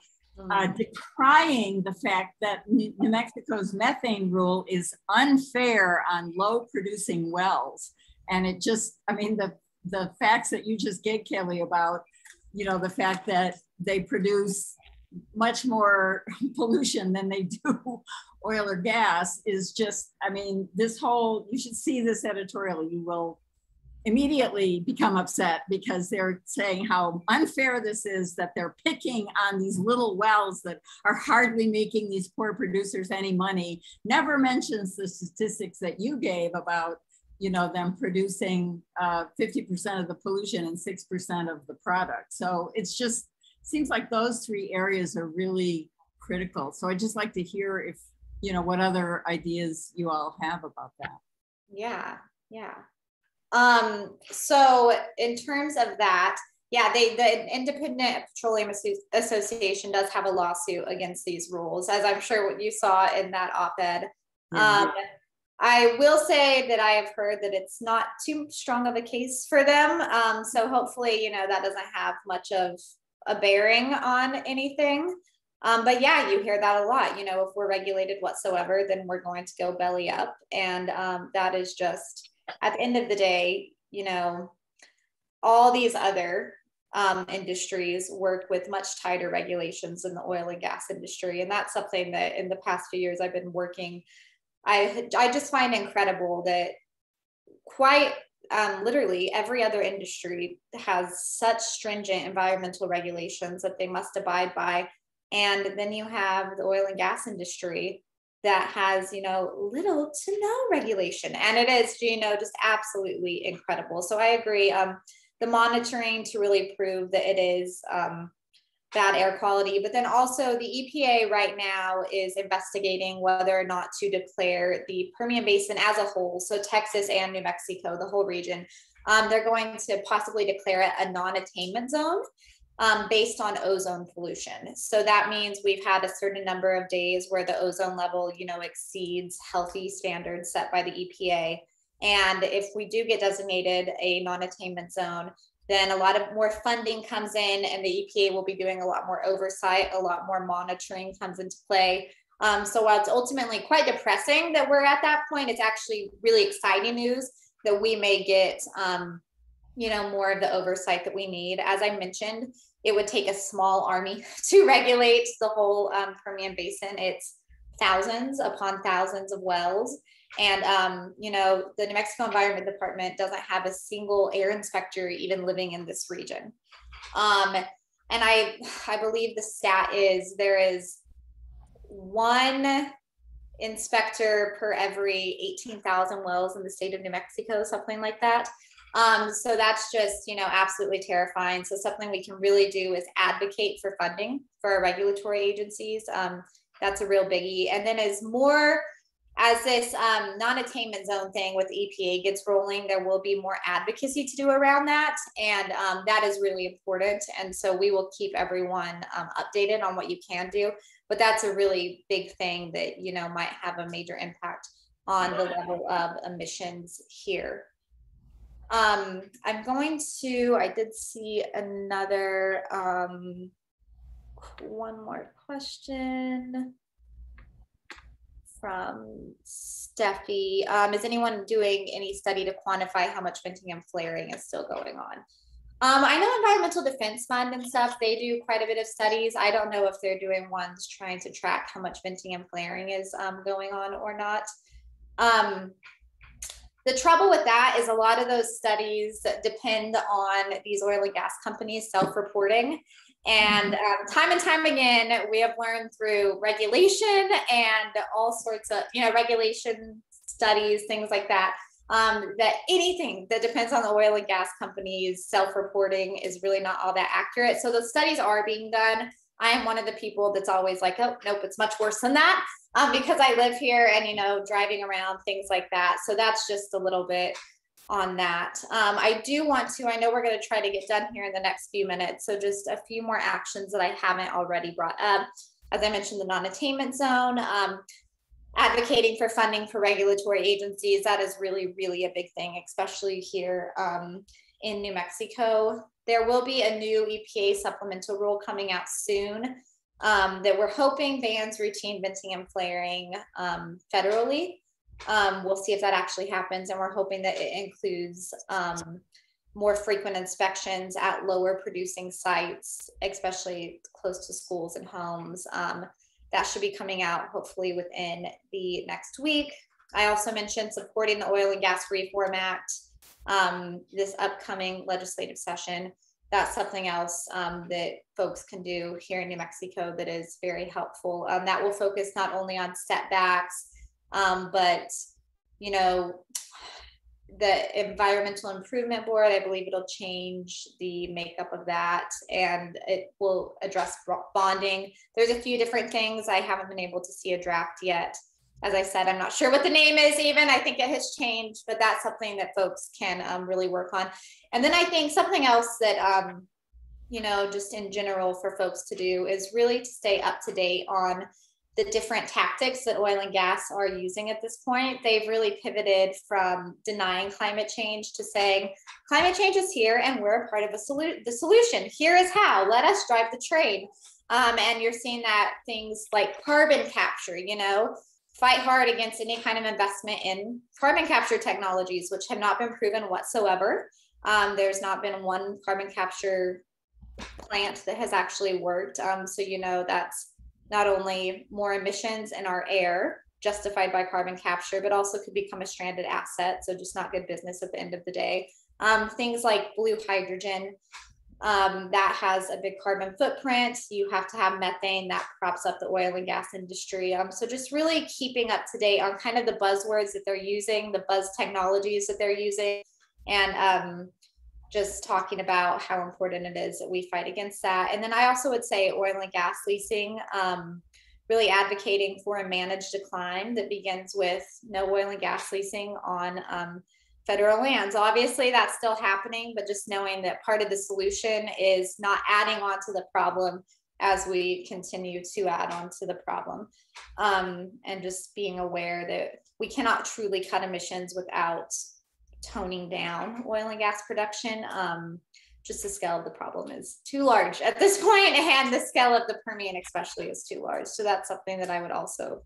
decrying the fact that New Mexico's methane rule is unfair on low producing wells. And it just, I mean, the facts that you just gave, Kayley, about, you know, the fact that they produce much more pollution than they do oil or gas is just, I mean, this whole, you should see this editorial. You will immediately become upset because they're saying how unfair this is, that they're picking on these little wells that are hardly making these poor producers any money. Never mentions the statistics that you gave about, you know, them producing 50% of the pollution and 6% of the product. So it's just, seems like those three areas are really critical. So I'd just like to hear if, you know, what other ideas you all have about that. Yeah. So in terms of that, yeah, the Independent Petroleum Association does have a lawsuit against these rules, as I'm sure what you saw in that op-ed. I will say that I have heard that it's not too strong of a case for them. So hopefully, you know, that doesn't have much of a bearing on anything. But yeah, you hear that a lot. You know, if we're regulated whatsoever, then we're going to go belly up. And that is just, at the end of the day, you know, all these other industries work with much tighter regulations than the oil and gas industry. And that's something that in the past few years I've been working. I just find incredible that quite literally every other industry has such stringent environmental regulations that they must abide by. And then you have the oil and gas industry that has, you know, little to no regulation. And it is, you know, just absolutely incredible. So I agree. The monitoring to really prove that it is bad air quality, but then also the EPA right now is investigating whether or not to declare the Permian Basin as a whole, so Texas and New Mexico, the whole region, they're going to possibly declare it a non-attainment zone based on ozone pollution. So that means we've had a certain number of days where the ozone level, you know, exceeds healthy standards set by the EPA. And if we do get designated a non-attainment zone, then a lot of more funding comes in and the EPA will be doing a lot more oversight, a lot more monitoring comes into play. So while it's ultimately quite depressing that we're at that point, it's actually really exciting news that we may get more of the oversight that we need. As I mentioned, it would take a small army to regulate the whole Permian Basin. It's thousands upon thousands of wells. And, the New Mexico Environment Department doesn't have a single air inspector even living in this region. And I believe the stat is there is one inspector per every 18,000 wells in the state of New Mexico, something like that. So that's just, absolutely terrifying. So something we can really do is advocate for funding for our regulatory agencies. That's a real biggie. And then as this non-attainment zone thing with EPA gets rolling, there will be more advocacy to do around that. And that is really important. And so we will keep everyone updated on what you can do. But that's a really big thing that, might have a major impact on the level of emissions here. I did see another, one more question from Steffi. Is anyone doing any study to quantify how much venting and flaring is still going on? I know Environmental Defense Fund and stuff, they do quite a bit of studies. I don't know if they're doing ones trying to track how much venting and flaring is going on or not. The trouble with that is a lot of those studies depend on these oil and gas companies self-reporting. And time again, we have learned through regulation and all sorts of, regulation studies, things like that, that anything that depends on the oil and gas companies self-reporting is really not all that accurate. So those studies are being done. I am one of the people that's always like, oh, nope, it's much worse than that, because I live here and, driving around, things like that. So that's just a little bit on that. I know we're going to try to get done here in the next few minutes. So just a few more actions that I haven't already brought up. As I mentioned, the non-attainment zone, advocating for funding for regulatory agencies. That is really, really a big thing, especially here in New Mexico. There will be a new EPA supplemental rule coming out soon that we're hoping bans routine venting and flaring federally. We'll see if that actually happens, and we're hoping that it includes more frequent inspections at lower producing sites, especially close to schools and homes. That should be coming out hopefully within the next week. I also mentioned supporting the Oil and Gas Reform Act this upcoming legislative session. That's something else that folks can do here in New Mexico that is very helpful. That will focus not only on setbacks, but the Environmental Improvement Board, I believe it'll change the makeup of that, and it will address bonding. There's a few different things. I haven't been able to see a draft yet. As I said, I'm not sure what the name is even. I think it has changed, but that's something that folks can really work on. And then I think something else that, just in general for folks to do is really to stay up to date on the different tactics that oil and gas are using at this point. They've really pivoted from denying climate change to saying climate change is here and we're a part of the solution. Here is how, let us drive the train. And you're seeing that things like carbon capture, fight hard against any kind of investment in carbon capture technologies, which have not been proven whatsoever. There's not been one carbon capture plant that has actually worked. So, that's not only more emissions in our air justified by carbon capture, but also could become a stranded asset. So just not good business at the end of the day. Things like blue hydrogen, that has a big carbon footprint. You have to have methane that props up the oil and gas industry. So just really keeping up to date on kind of the buzzwords that they're using, the buzz technologies that they're using, and just talking about how important it is that we fight against that. And then I also would say oil and gas leasing, really advocating for a managed decline that begins with no oil and gas leasing on federal lands. Obviously that's still happening, but just knowing that part of the solution is not adding on to the problem as we continue to add on to the problem. And just being aware that we cannot truly cut emissions without toning down oil and gas production. Just the scale of the problem is too large at this point, and the scale of the Permian especially is too large. So that's something that I would also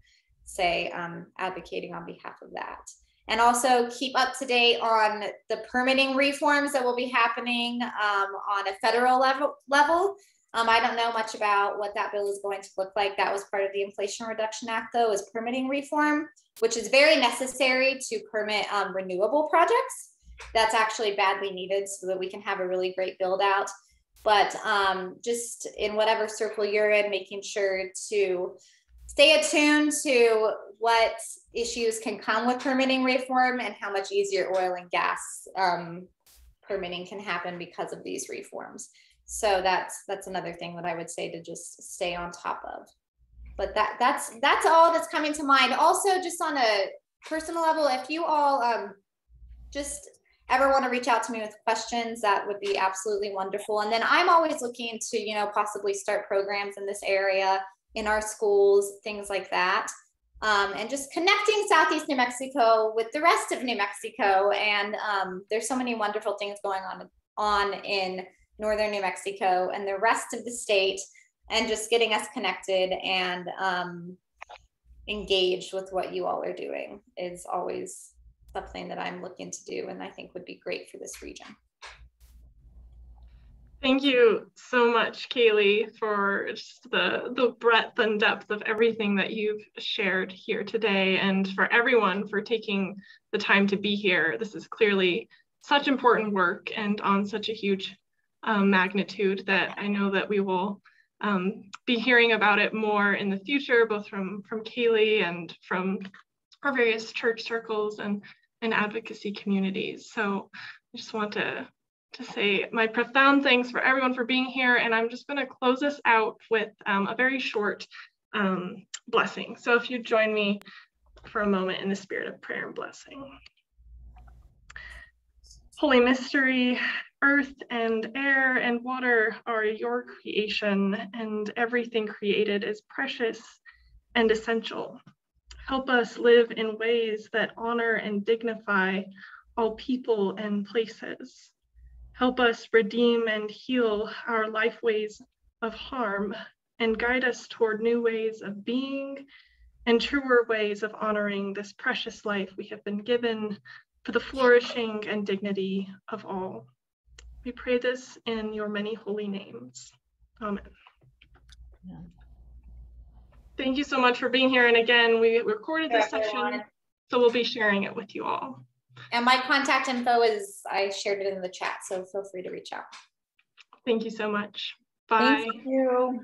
say advocating on behalf of that. and also keep up to date on the permitting reforms that will be happening on a federal level. I don't know much about what that bill is going to look like. That was part of the Inflation Reduction Act, though, is permitting reform, which is very necessary to permit renewable projects. That's actually badly needed so that we can have a really great build out. But just in whatever circle you're in, making sure to stay attuned to what issues can come with permitting reform and how much easier oil and gas permitting can happen because of these reforms. So that's another thing that I would say to just stay on top of. But that's all that's coming to mind. Also, just on a personal level, if you all just ever want to reach out to me with questions, that would be absolutely wonderful. And then I'm always looking to, you know, possibly start programs in this area, in our schools, things like that. And just connecting Southeast New Mexico with the rest of New Mexico. And there's so many wonderful things going on in Northern New Mexico and the rest of the state, and just getting us connected and engaged with what you all are doing is always something that I'm looking to do, and I think would be great for this region. Thank you so much, Kayley, for just the breadth and depth of everything that you've shared here today, and for everyone for taking the time to be here. This is clearly such important work and on such a huge magnitude that I know that we will be hearing about it more in the future, both from Kayley and from our various church circles and advocacy communities. So I just want to say my profound thanks for everyone for being here. And I'm just going to close this out with a very short blessing. So if you join me for a moment in the spirit of prayer and blessing. Holy mystery, earth and air and water are your creation, and everything created is precious and essential. Help us live in ways that honor and dignify all people and places. Help us redeem and heal our life ways of harm, and guide us toward new ways of being and truer ways of honoring this precious life we have been given for the flourishing and dignity of all. We pray this in your many holy names. Amen. Yeah. Thank you so much for being here. And again, we recorded this session, so we'll be sharing it with you all. And my contact info is, I shared it in the chat, so feel free to reach out. Thank you so much. Bye. Thank you.